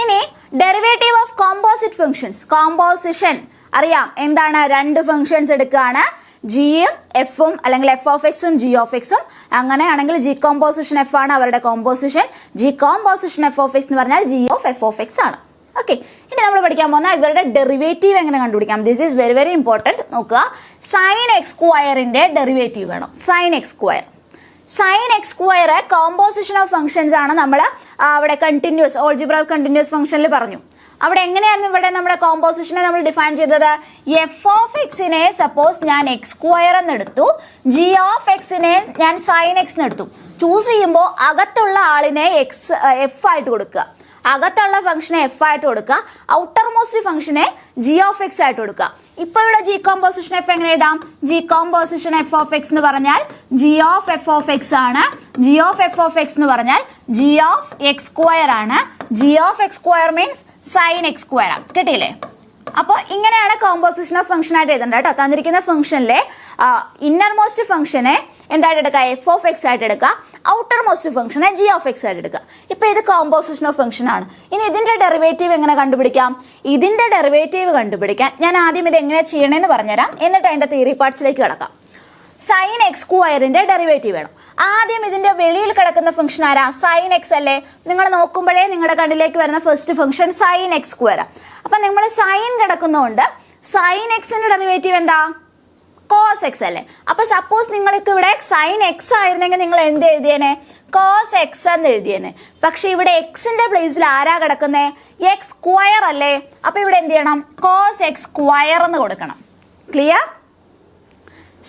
Speaker 1: ഇനി derivative of composite functions, composition അറിയാം എന്താണ്? രണ്ട് ഫംഗ്ഷൻസ് എടുക്കുകയാണ്, ജിയും എഫും, അല്ലെങ്കിൽ എഫ് ഓഫ് എക്സും ജി ഓഫ് എക്സും. അങ്ങനെയാണെങ്കിൽ ജി കോമ്പോസിഷൻ എഫ് ആണ് അവരുടെ composition, G composition F of x എന്ന് പറഞ്ഞാൽ g of f of x ആണ്. ഓക്കെ, ഇനി നമ്മൾ പഠിക്കാൻ പോകുന്ന ഇവരുടെ ഡെറിവേറ്റീവ് എങ്ങനെ കണ്ടുപിടിക്കാം. This is very very important. നോക്കുക, സൈൻ എക്സ് സ്ക്വയറിന്റെ ഡെറിവേറ്റീവ് വേണം. Sine X square, sine X square composition of functions ആണ്. നമ്മൾ അവിടെ കണ്ടിന്യൂസ് ഓൾജിബ്ര കണ്ടിന്യൂസ് ഫംഗ്ഷനിൽ പറഞ്ഞു. അവിടെ എങ്ങനെയായിരുന്നു ഇവിടെ നമ്മുടെ കോമ്പോസിഷനെ നമ്മൾ ഡിഫൈൻ ചെയ്തത്? എഫ് ഓഫ് എക്സിനെ സപ്പോസ് ഞാൻ എക്സ് സ്ക്വയർ എന്നെടുത്തു, ജി ഓഫ് എക്സിനെ ഞാൻ സൈൻ എക്സ് എന്നെടുത്തു. ചൂസ് ചെയ്യുമ്പോൾ അകത്തുള്ള ആളിനെ എഫ് ആയിട്ട് കൊടുക്കുക, അകത്തുള്ള ഫംഗ്ഷനെ എഫ് ആയിട്ട് കൊടുക്കുക, ഔട്ടർ മോസ്റ്റ് ഫംഗ്ഷനെ ജി ഓഫ് എക്സ് ആയിട്ട് കൊടുക്കുക. ഇപ്പൊ ഇവിടെ ജി കോമ്പോസിഷൻ എഫ് എങ്ങനെ എഴുതാം? G composition F of x എന്ന് പറഞ്ഞാൽ g of f of x ആണ്. G of f of x എന്ന് പറഞ്ഞാൽ ജി ഓഫ് എക്സ് സ്ക്വയർ ആണ്. G of X square means sine X square ആണ്. കിട്ടിയില്ലേ? അപ്പോൾ ഇങ്ങനെയാണ് കോമ്പോസിഷൻ ഓഫ് ഫംഗ്ഷൻ ആയിട്ട് എഴുതേണ്ടത് കേട്ടോ. തന്നിരിക്കുന്ന ഫംഗ്ഷനിലെ ഇന്നർ മോസ്റ്റ് ഫംഗ്ഷനെ എന്തായിട്ട് എടുക്കുക? എഫ് ഓഫ് എക്സ് ആയിട്ട് എടുക്കുക, ഔട്ടർ മോസ്റ്റ് ഫംഗ്ഷനെ ജി ഓഫ് എക്സ് ആയിട്ട് എടുക്കുക. ഇപ്പൊ ഇത് കോമ്പോസിഷൻ ഓഫ് ഫംഗ്ഷൻ ആണ്. ഇനി ഇതിന്റെ ഡെറിവേറ്റീവ് എങ്ങനെ കണ്ടുപിടിക്കാം? ഇതിന്റെ ഡെറിവേറ്റീവ് കണ്ടുപിടിക്കാൻ ഞാൻ ആദ്യം ഇത് എങ്ങനെ ചെയ്യണമെന്ന് പറഞ്ഞുതരാം, എന്നിട്ട് അതിന്റെ തിയറി പാർട്സിലേക്ക് കിടക്കാം. സൈൻ എക്സ് സ്ക്വയറിന്റെ ഡെറിവേറ്റീവ് വേണം. ആദ്യം ഇതിന്റെ വെളിയിൽ കിടക്കുന്ന ഫംഗ്ഷൻ ആരാ? സൈൻ എക്സ് അല്ലേ? നിങ്ങൾ നോക്കുമ്പോഴേ നിങ്ങളുടെ കണ്ണിലേക്ക് വരുന്ന first function sine X square. അപ്പൊ നമ്മൾ സൈൻ കിടക്കുന്നതുകൊണ്ട് സൈൻ എക്സിന്റെ ഡെറിവേറ്റീവ് എന്താ? കോസ് എക്സ് അല്ലേ? അപ്പൊ സപ്പോസ് നിങ്ങൾക്ക് ഇവിടെ സൈൻ എക്സ് ആയിരുന്നെങ്കിൽ നിങ്ങൾ എന്ത് എഴുതിയേനെ? കോസ് എക്സ് എന്ന് എഴുതിയേനെ. പക്ഷെ ഇവിടെ എക്സിന്റെ പ്ലേസിൽ ആരാ കിടക്കുന്നേ? എക്സ് സ്ക്വയർ അല്ലേ? അപ്പൊ ഇവിടെ എന്ത് ചെയ്യണം? കോസ് എക്സ് സ്ക്വയർ എന്ന് കൊടുക്കണം. ക്ലിയർ?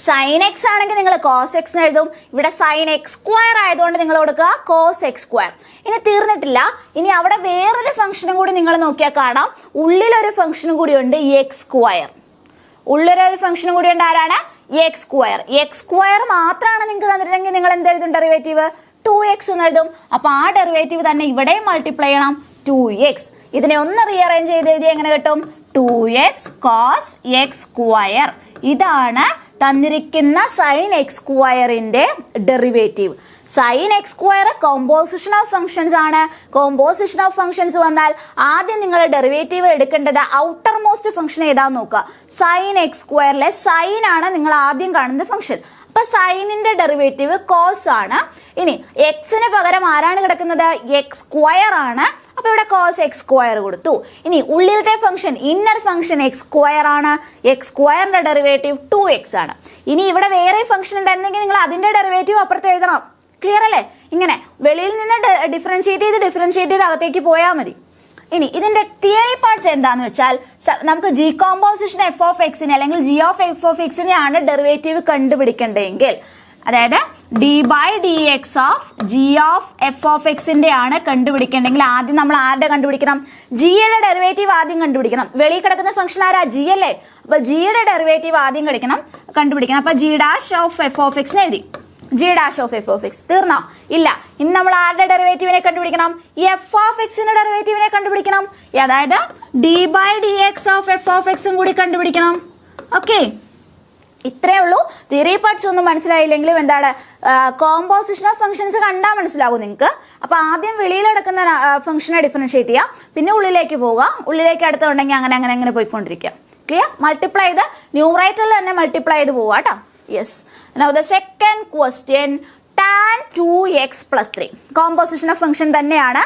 Speaker 1: സൈൻ എക്സ് ആണെങ്കിൽ നിങ്ങൾ കോസ് എക്സ് എന്ന് എഴുതും. ഇവിടെ സൈൻ എക്സ് സ്ക്വയർ ആയതുകൊണ്ട് നിങ്ങൾ കൊടുക്കുക കോസ് എക്സ് സ്ക്വയർ. ഇനി തീർന്നിട്ടില്ല, ഇനി അവിടെ വേറൊരു ഫംഗ്ഷനും കൂടി നിങ്ങൾ നോക്കിയാൽ കാണാം. ഉള്ളിലൊരു ഫംഗ്ഷനും കൂടി ഉണ്ട്, എക്സ് സ്ക്വയർ. ഉള്ളിലൊരു ഫംഗ്ഷനും കൂടി ഉണ്ട്, ആരാണ്? X square. എക്സ് സ്ക്വയർ മാത്രമാണ് നിങ്ങൾക്ക് തന്നിരുന്നെങ്കിൽ നിങ്ങൾ എന്ത് എഴുതും? ഡെറിവേറ്റീവ് 2x എന്ന് എഴുതും. അപ്പൊ ആ ഡെറിവേറ്റീവ് തന്നെ ഇവിടെ മൾട്ടിപ്ലൈ ചെയ്യണം, 2x. ഇതിനെ ഒന്ന് റീഅറേഞ്ച് ചെയ്ത് എഴുതി എങ്ങനെ കിട്ടും? 2x cos x square. ഇതാണ് തന്നിരിക്കുന്ന സൈൻ എക്സ് സ്ക്വയറിന്റെ derivative. Sine X square composition of functions ആണ്. കോമ്പോസിഷൻ ഓഫ് ഫംഗ്ഷൻസ് വന്നാൽ ആദ്യം നിങ്ങൾ ഡെറിവേറ്റീവ് എടുക്കേണ്ടത് ഔട്ടർ മോസ്റ്റ് ഫംഗ്ഷൻ ഏതാന്ന് നോക്കുക. സൈൻ എക്സ് സ്ക്വയറിലെ സൈൻ ആണ് നിങ്ങൾ ആദ്യം കാണുന്ന ഫംഗ്ഷൻ. അപ്പൊ സൈനിന്റെ ഡെറിവേറ്റീവ് കോസ് ആണ്. ഇനി എക്സിന് പകരം ആരാണ് കിടക്കുന്നത്? എക്സ് സ്ക്വയർ ആണ്. അപ്പൊ ഇവിടെ കോസ് എക്സ് സ്ക്വയർ കൊടുത്തു. ഇനി ഉള്ളിലത്തെ function inner function X square ആണ്. എക്സ് സ്ക്വയറിന്റെ ഡെറിവേറ്റീവ് 2x ആണ്. ഇനി ഇവിടെ വേറെ ഫംഗ്ഷൻ ഉണ്ടായിരുന്നെങ്കിൽ നിങ്ങൾ അതിന്റെ ഡെറിവേറ്റീവ് അപ്പുറത്ത് എഴുതണം. ക്ലിയർ അല്ലേ? ഇങ്ങനെ വെളിയിൽ നിന്ന് ഡിഫറൻഷിയേറ്റ് ചെയ്ത് അകത്തേക്ക് പോയാൽ മതി. ഇനി ഇതിന്റെ തിയറി പാർട്സ് എന്താന്ന് വെച്ചാൽ നമുക്ക് ജി കോമ്പോസിഷൻ എഫ് ഓഫ് എക്സിനെ അല്ലെങ്കിൽ ജി ഓഫ് എഫ് ഓഫ് എക്സിനെ ആണ് ഡെറിവേറ്റീവ് കണ്ടുപിടിക്കേണ്ടതെങ്കിൽ, അതായത് d by d x of g of f of എക്സിന്റെ ആണ് കണ്ടുപിടിക്കേണ്ടെങ്കിൽ ആദ്യം നമ്മൾ ആരുടെ കണ്ടുപിടിക്കണം? ജിയുടെ ഡെറിവേറ്റീവ് ആദ്യം കണ്ടുപിടിക്കണം. വെളിയിൽ കിടക്കുന്ന ഫംഗ്ഷൻ ആരാ? ജി അല്ലേ? അപ്പൊ ജിയുടെ ഡെറിവേറ്റീവ് ആദ്യം കണ്ടുപിടിക്കണം. അപ്പൊ g dash of f of x എഴുതി. G dash of f of x തീർന്നോ? ഇല്ല. ഇനി നമ്മൾ ആരുടെ ഡെറിവേറ്റീവിനെ കണ്ടുപിടിക്കണം? എഫ് ഓഫ് എക്സിന്റെ ഡെറിവേറ്റീവിനെ കണ്ടുപിടിക്കണം. അതായത് d by d x of f of എക്സും കൂടി കണ്ടുപിടിക്കണം. ഓക്കെ, ഇത്രേ ഉള്ളൂ. തിയറി പാർട്സ് ഒന്നും മനസ്സിലായില്ലെങ്കിലും എന്താണ് കോമ്പോസിഷൻ ഓഫ് ഫംഗ്ഷൻസ് കണ്ടാൽ മനസ്സിലാവും നിങ്ങൾക്ക്. അപ്പൊ ആദ്യം വെളിയിൽ കിടക്കുന്ന ഫംഗ്ഷനെ ഡിഫറൻഷിയേറ്റ് ചെയ്യുക, പിന്നെ ഉള്ളിലേക്ക് പോവുക. ഉള്ളിലേക്ക് അടുത്തുണ്ടെങ്കിൽ അങ്ങനെ പോയിക്കൊണ്ടിരിക്കുക. ക്ലിയർ? മൾട്ടിപ്ലൈ ചെയ്ത് ന്യൂമറേറ്ററിൽ തന്നെ മൾട്ടിപ്ലൈ ചെയ്ത് പോവുക കേട്ടോ. Yes. Now the second question, tan 2x plus 3. Composition of function തന്നെയാണ്.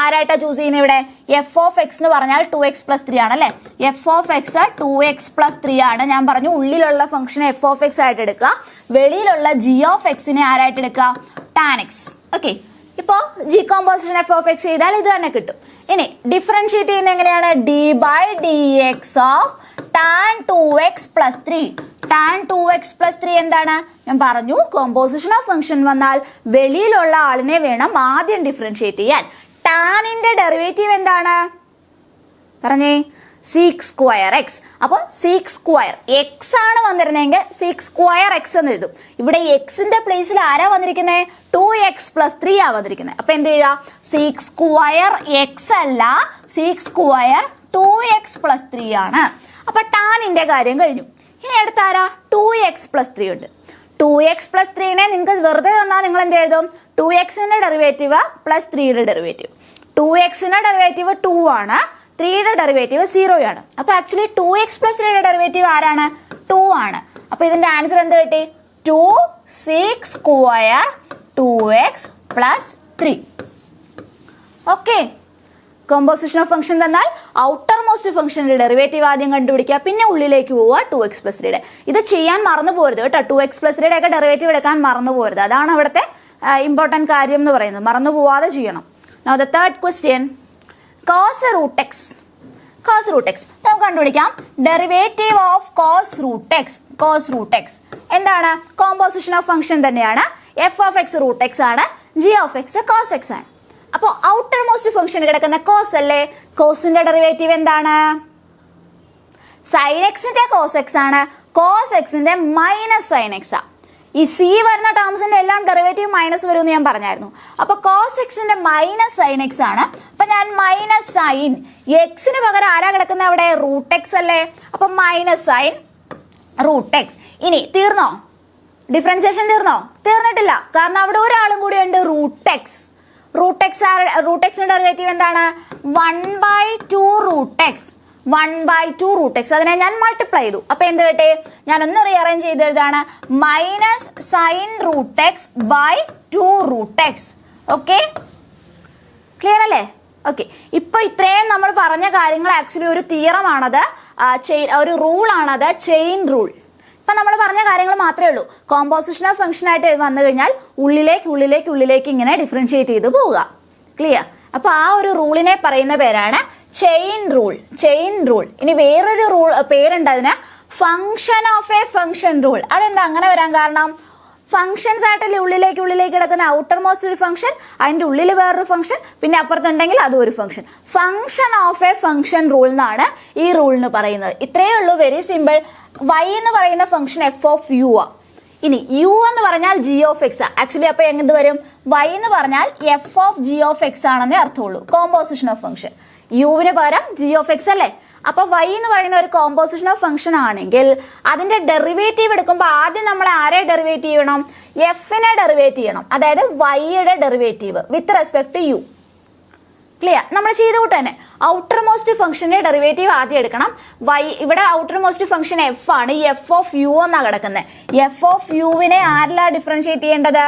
Speaker 1: ആരായിട്ടാ ചൂസ് ചെയ്യുന്നത് ഇവിടെ? എഫ് ഓഫ് എക്സ് എന്ന് പറഞ്ഞാൽ 2x plus 3 ആണ് അല്ലെ? F of X 2x plus 3 ആണ്. ഞാൻ പറഞ്ഞു ഉള്ളിലുള്ള ഫംഗ്ഷൻ എഫ് ഓഫ് എക്സ് ആയിട്ട് എടുക്കുക, വെളിയിലുള്ള ജി ഓഫ് എക്സിനെ ആരായിട്ട് എടുക്കുക? Tan x. ഓക്കെ, ഇപ്പോ g composition F of x ചെയ്താൽ ഇത് തന്നെ കിട്ടും. ഇനി ഡിഫറൻഷിയേറ്റ് ചെയ്യുന്നത് എങ്ങനെയാണ്? D by d x of tan 2x plus 3. Tan 2x plus 3 എന്താണ്? ഞാൻ പറഞ്ഞു കോമ്പോസിഷൻ ഓഫ് ഫംഗ്ഷൻ വന്നാൽ വെളിയിലുള്ള ആളിനെ വേണം ആദ്യം ഡിഫറൻഷിയേറ്റ് ചെയ്യാൻ. ടാനിന്റെ ഡെറിവേറ്റീവ് എന്താണ് പറഞ്ഞേ? Seek square X. അപ്പോൾ സീക്ക് സ്ക്വയർ എക്സ് ആണ് വന്നിരുന്നെങ്കിൽ സീക്ക് സ്ക്വയർ എക്സ് എന്ന് എഴുതും. ഇവിടെ എക്സിന്റെ പ്ലേസിൽ ആരാ വന്നിരിക്കുന്നത്? 2x plus 3 ആ വന്നിരിക്കുന്നത്. അപ്പൊ എന്ത് ചെയ്യുക? സീക്ക് സ്ക്വയർ എക്സ് അല്ല, സീക്ക് സ്ക്വയർ 2x plus 3 ആണ്. അപ്പൊ ടാനിന്റെ കാര്യം കഴിഞ്ഞു. ഇനി അടുത്താരാ? 2x plus 3 ഉണ്ട്. 2x plus 3നെ നിങ്ങൾക്ക് വെറുതെ തന്നാൽ നിങ്ങൾ എന്ത് എഴുതും? 2xന്റെ ഡെറിവേറ്റീവ് പ്ലസ് 3യുടെ ഡെറിവേറ്റീവ്. 2xന്റെ ഡെറിവേറ്റീവ് 2 ആണ്, 3യുടെ ഡെറിവേറ്റീവ് 0 ആണ്. അപ്പൊ ആക്ച്വലി 2x plus 3യുടെ ഡെറിവേറ്റീവ് ആരാണ്? 2 ആണ്. അപ്പൊ ഇതിന്റെ ആൻസർ എന്ത് കിട്ടി? 2 sec square 2x plus 3. Okay, composition of function തന്നാൽ ഔട്ടർ മോസ്റ്റ് ഫംഗ്ഷന്റെ ഡെറിവേറ്റീവ് ആദ്യം കണ്ടുപിടിക്കുക, പിന്നെ ഉള്ളിലേക്ക് പോവുക 2x plus 3യുടെ. ഇത് ചെയ്യാൻ മറന്നു പോരുത് കേട്ടോ. 2x plus 3യുടെ ഒക്കെ ഡെറിവേറ്റീവ് എടുക്കാൻ മറന്നു പോരുത്. അതാണ് അവിടുത്തെ ഇമ്പോർട്ടൻറ്റ് കാര്യം എന്ന് പറയുന്നത്. മറന്നു പോവാതെ ചെയ്യണം. Now the third question, cos root x. Cos root x നമുക്ക് കണ്ടുപിടിക്കാം. Derivative of cos root x. Cos root x എന്താണ്? കോമ്പോസിഷൻ ഓഫ് ഫംഗ്ഷൻ തന്നെയാണ്. F of x root x ആണ്, g of x cos x ആണ്. അപ്പോൾ outermost function കിടക്കുന്ന cos അല്ലേ? കോസിന്റെ ഡെറിവേറ്റീവ് എന്താണ്? സൈൻ എക്സിന്റെ കോസ് എക്സ് ആണ്, കോസ് എക്സിന്റെ മൈനസ് സൈൻ എക്സ് ആ. ഈ സി വരുന്ന ടേംസിന്റെ എല്ലാം ഡെറിവേറ്റീവ് മൈനസ് വരും എന്ന് ഞാൻ പറഞ്ഞായിരുന്നു. അപ്പൊ കോസ് എക്സിന്റെ മൈനസ് സൈൻ എക്സ് ആണ്. അപ്പൊ ഞാൻ മൈനസ് സൈൻ എക്സിന് പകരം ആരാ കിടക്കുന്ന അവിടെ? റൂട്ട് എക്സ് അല്ലേ? അപ്പൊ മൈനസ് സൈൻ റൂട്ട് എക്സ്. ഇനി തീർന്നോ? ഡിഫറൻസിയേഷൻ തീർന്നോ? തീർന്നിട്ടില്ല. കാരണം അവിടെ ഒരാളും കൂടി ഉണ്ട്, റൂട്ട് എക്സ്. റൂട്ട് എക്സിന്റെ ഡെറിവേറ്റീവ് എന്താണ്? 1/2 റൂട്ട് എക്സ്. 1/2 root X. അതിനെ ഞാൻ മൾട്ടിപ്ലൈ ചെയ്തു. അപ്പൊ എന്ത് കിട്ടി? ഞാൻ ഒന്ന് റീഅറേഞ്ച് ചെയ്ത് എഴുതാണ്. Minus sine root x by 2 root x. Okay, clear അല്ലേ? ഓക്കെ, ഇപ്പൊ ഇത്രയും നമ്മൾ പറഞ്ഞ കാര്യങ്ങൾ ആക്ച്വലി ഒരു തിയറമാണത്, ഒരു റൂളാണത്, ചെയിൻ റൂൾ. ഇപ്പൊ നമ്മൾ പറഞ്ഞ കാര്യങ്ങൾ മാത്രമേ ഉള്ളൂ. കോമ്പോസിഷൻ ഓഫ് ഫംഗ്ഷൻ ആയിട്ട് വന്നു കഴിഞ്ഞാൽ ഉള്ളിലേക്ക് ഇങ്ങനെ ഡിഫറൻഷിയേറ്റ് ചെയ്ത് പോവുക. ക്ലിയർ? അപ്പൊ ആ ഒരു റൂളിനെ പറയുന്ന പേരാണ് ചെയിൻ റൂൾ. Chain rule. ഇനി വേറൊരു റൂൾ പേരുണ്ട് അതിന്, function of a function rule. അതെന്താ അങ്ങനെ വരാൻ കാരണം? ഫംഗ്ഷൻസ് ആയിട്ടല്ലേ ഉള്ളിലേക്ക് കിടക്കുന്ന ഔട്ടർ മോസ്റ്റ് ഒരു ഫംഗ്ഷൻ, അതിന്റെ ഉള്ളിൽ വേറൊരു ഫംഗ്ഷൻ, പിന്നെ അപ്പുറത്തുണ്ടെങ്കിൽ അതും ഒരു function. Function of a function rule എന്നാണ് ഈ റൂളിന് പറയുന്നത്. ഇത്രയേ ഉള്ളൂ, വെരി സിമ്പിൾ. y എന്ന് പറയുന്ന ഫംഗ്ഷൻ എഫ് ഓഫ് യു ആ. ഇനി യു എന്ന് പറഞ്ഞാൽ ജി ഓഫ് എക്സ്. ആക്ച്വലി അപ്പൊ എന്ത് വരും? വൈ എന്ന് പറഞ്ഞാൽ f of g of x ആണെന്നേ അർത്ഥമുള്ളൂ. Composition of function. യുവിന് പകരം ജി ഓഫ് എക്സ് അല്ലേ? അപ്പൊ വൈ എന്ന് പറയുന്ന ഒരു കോമ്പോസിഷൻ ഓഫ് ഫംഗ്ഷൻ ആണെങ്കിൽ അതിന്റെ ഡെറിവേറ്റീവ് എടുക്കുമ്പോൾ ആദ്യം നമ്മൾ ആരെ ഡെറിവേറ്റ് ചെയ്യണം? എഫിനെ ഡെറിവേറ്റ് ചെയ്യണം. അതായത് വൈയുടെ derivative with respect to u. Clear? നമ്മൾ ചെയ്ത കൂട്ട് തന്നെ ഔട്ടർ മോസ്റ്റ് ഫംഗ്ഷന്റെ ഡെറിവേറ്റീവ് ആദ്യം എടുക്കണം. വൈ ഇവിടെ ഔട്ടർ മോസ്റ്റ് ഫംഗ്ഷൻ എഫ് ആണ്. എഫ് ഓഫ് യു എന്നാണ് കിടക്കുന്നത്. എഫ് ഓഫ് യുവിനെ ആരിലാ ഡിഫറൻഷിയേറ്റ് ചെയ്യേണ്ടത്?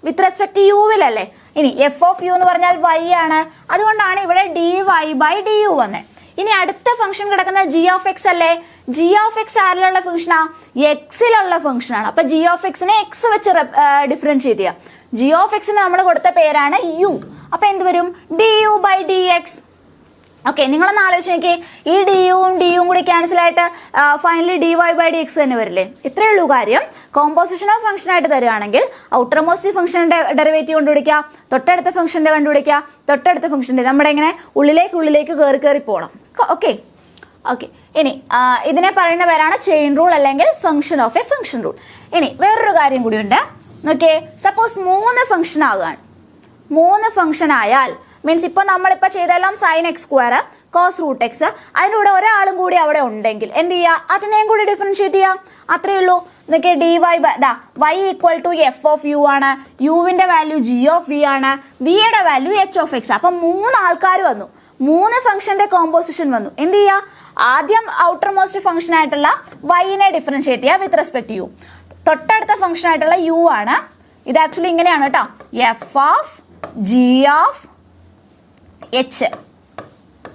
Speaker 1: വിത്ത് റെസ്പെക്ട് യുവിലല്ലേ? ഇനി എഫ് ഓഫ് യു എന്ന് പറഞ്ഞാൽ വൈ ആണ്. അതുകൊണ്ടാണ് ഇവിടെ d y by d u വന്നത്. ഇനി അടുത്ത ഫംഗ്ഷൻ കിടക്കുന്ന ജി ഓഫ് എക്സ് അല്ലേ? ജി ഓഫ് എക്സ് ആരിലുള്ള ഫംഗ്ഷനാ? എക്സിലുള്ള ഫംഗ്ഷനാണ്. അപ്പൊ ജി ഓഫ് എക്സിനെ എക്സ് വെച്ച് ഡിഫറൻഷിയേറ്റ് ചെയ്യാം. ജി ഓഫ് എക്സിന് നമ്മൾ കൊടുത്ത പേരാണ് യു. അപ്പൊ എന്ത് വരും? D u by d x. Okay, നിങ്ങളൊന്ന് ആലോചിച്ച് നോക്കി. ഈ ഡിയും കൂടി ക്യാൻസൽ ആയിട്ട് finally d y by d x തന്നെ വരില്ലേ? ഇത്രയേ ഉള്ളൂ കാര്യം. കോമ്പോസിഷൻ ഓഫ് ഫംഗ്ഷൻ ആയിട്ട് തരുവാണെങ്കിൽ ഔട്ടർ മോസ്റ്റ് ഫംഗ്ഷന്റെ ഡെറിവേറ്റീവ് കണ്ടുപിടിക്കുക, തൊട്ടടുത്ത ഫംഗ്ഷന്റെ കണ്ടുപിടിക്കുക, തൊട്ടടുത്ത ഫംഗ്ഷന്റെ നമ്മുടെ ഇങ്ങനെ ഉള്ളിലേക്ക് കയറി പോകണം. ഓക്കെ. ഇനി ഇതിനെ പറയുന്ന പേരാണ് ചെയിൻ റൂൾ അല്ലെങ്കിൽ function of a function rule. ഇനി വേറൊരു കാര്യം കൂടി ഉണ്ട്. നോക്കിയേ, സപ്പോസ് 3 ഫംഗ്ഷൻ ആകുകയാണ്. 3 ഫംഗ്ഷൻ ആയാൽ മീൻസ് ഇപ്പോൾ നമ്മളിപ്പോൾ ചെയ്തെല്ലാം sine X square, cos root x, അതിൻ്റെ കൂടെ ഒരാളും കൂടി അവിടെ ഉണ്ടെങ്കിൽ എന്ത് ചെയ്യുക? അതിനെയും കൂടി ഡിഫറൻഷിയേറ്റ് ചെയ്യാം. അത്രയേ ഉള്ളൂ. എന്നൊക്കെ d y y equal to f of u ആണ്. യുവിന്റെ വാല്യൂ ജി ഓഫ് വി ആണ്. വിയുടെ വാല്യൂ എച്ച് ഓഫ് എക്സ്. അപ്പം 3 ആൾക്കാർ വന്നു, 3 ഫംഗ്ഷന്റെ കോമ്പോസിഷൻ വന്നു. എന്ത് ചെയ്യുക? ആദ്യം ഔട്ടർ മോസ്റ്റ് ഫംഗ്ഷൻ ആയിട്ടുള്ള വൈനെ ഡിഫറൻഷിയേറ്റ് ചെയ്യുക വിത്ത് റെസ്പെക്ട് ടു യു. തൊട്ടടുത്ത ഫംഗ്ഷൻ ആയിട്ടുള്ള യു ആണ്. ഇത് ആക്ച്വലി ഇങ്ങനെയാണ് കേട്ടോ, f of g of h.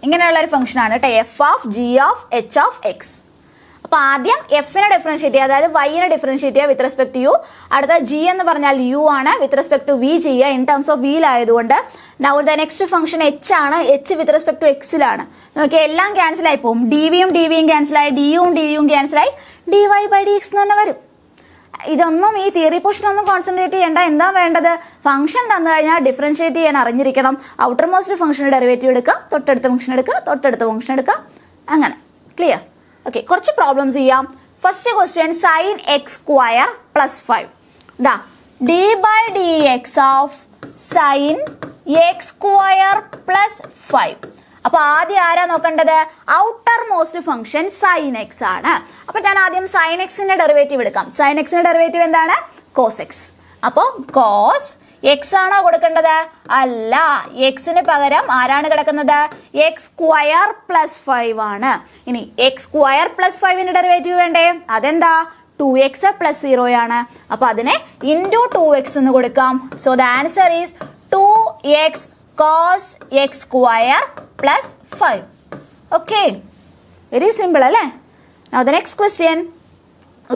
Speaker 1: ഇങ്ങനെയുള്ള ഒരു ഫംഗ്ഷൻ ആണ് കേട്ടോ, f of g of h of x. അപ്പൊ ആദ്യം എഫിനെ ഡിഫറൻഷിയേറ്റ് ചെയ്യുക, അതായത് വൈനെ ഡിഫറൻഷിയേറ്റ് ചെയ്യുക വിത്ത് റെസ്പെക്ട് ടു യു. അടുത്ത ജി എന്ന് പറഞ്ഞാൽ യു ആണ്, വിത്ത് റെസ്പെക്ട് ടു വി ചെയ്യുക ഇൻ ടേംസ് ഓഫ് വിയിലായതുകൊണ്ട്. Now the next function h ആണ്. എച്ച് വിത്ത് റെസ്പെക്ട് ടു എക്സിലാണ്. നോക്കിയാൽ എല്ലാം ക്യാൻസൽ ആയി പോകും. ഡി വിയും ക്യാൻസലായി, ഡിയും ക്യാൻസലായി, d y by d x എന്ന് തന്നെ വരും. ഇതൊന്നും ഈ തിയറി പോർഷൻ ഒന്നും കോൺസെൻട്രേറ്റ് ചെയ്യേണ്ട. എന്താ വേണ്ടത്? ഫംഗ്ഷൻ തന്നു കഴിഞ്ഞാൽ ഡിഫറൻഷിയേറ്റ് ചെയ്യാൻ അറിഞ്ഞിരിക്കണം. ഔട്ടർ മോസ്റ്റ് ഫംഗ്ഷന്റെ ഡെറിവേറ്റീവ് എടുക്കുക, തൊട്ടടുത്ത ഫംഗ്ഷൻ എടുക്കുക, തൊട്ടടുത്ത ഫംഗ്ഷൻ എടുക്കുക, അങ്ങനെ. ക്ലിയർ? ഓക്കെ, കുറച്ച് പ്രോബ്ലംസ് ചെയ്യാം. First question, sine X square plus 5. ദാ d by d x of sine X square plus 5. അപ്പൊ ആദ്യം ആരാ നോക്കേണ്ടത്? Outermost function sine x ആണ്. അപ്പൊ ഞാൻ ആദ്യം സൈൻ എക്സിന്റെ ഡെറിവേറ്റീവ് എടുക്കാം. സൈൻ എക്സിന്റെ ഡെറിവേറ്റീവ് എന്താണ്? Cos x. അപ്പൊ കോസ് എക്സ് ആണോ കൊടുക്കേണ്ടത്? അല്ല, എക്സിന് പകരം ആരാണ് കിടക്കുന്നത്? എക്സ് സ്ക്വയർ പ്ലസ് 5 ആണ്. ഇനി എക്സ് സ്ക്വയർ പ്ലസ് 5ന്റെ ഡെറിവേറ്റീവ് വേണ്ടേ? അതെന്താ? 2x പ്ലസ് 0 ആണ്. അപ്പൊ അതിനെ ഇൻറ്റു 2x എന്ന് കൊടുക്കാം. So the answer is 2x cos x square plus 5. Okay, very simple അല്ലേ? Now the next question,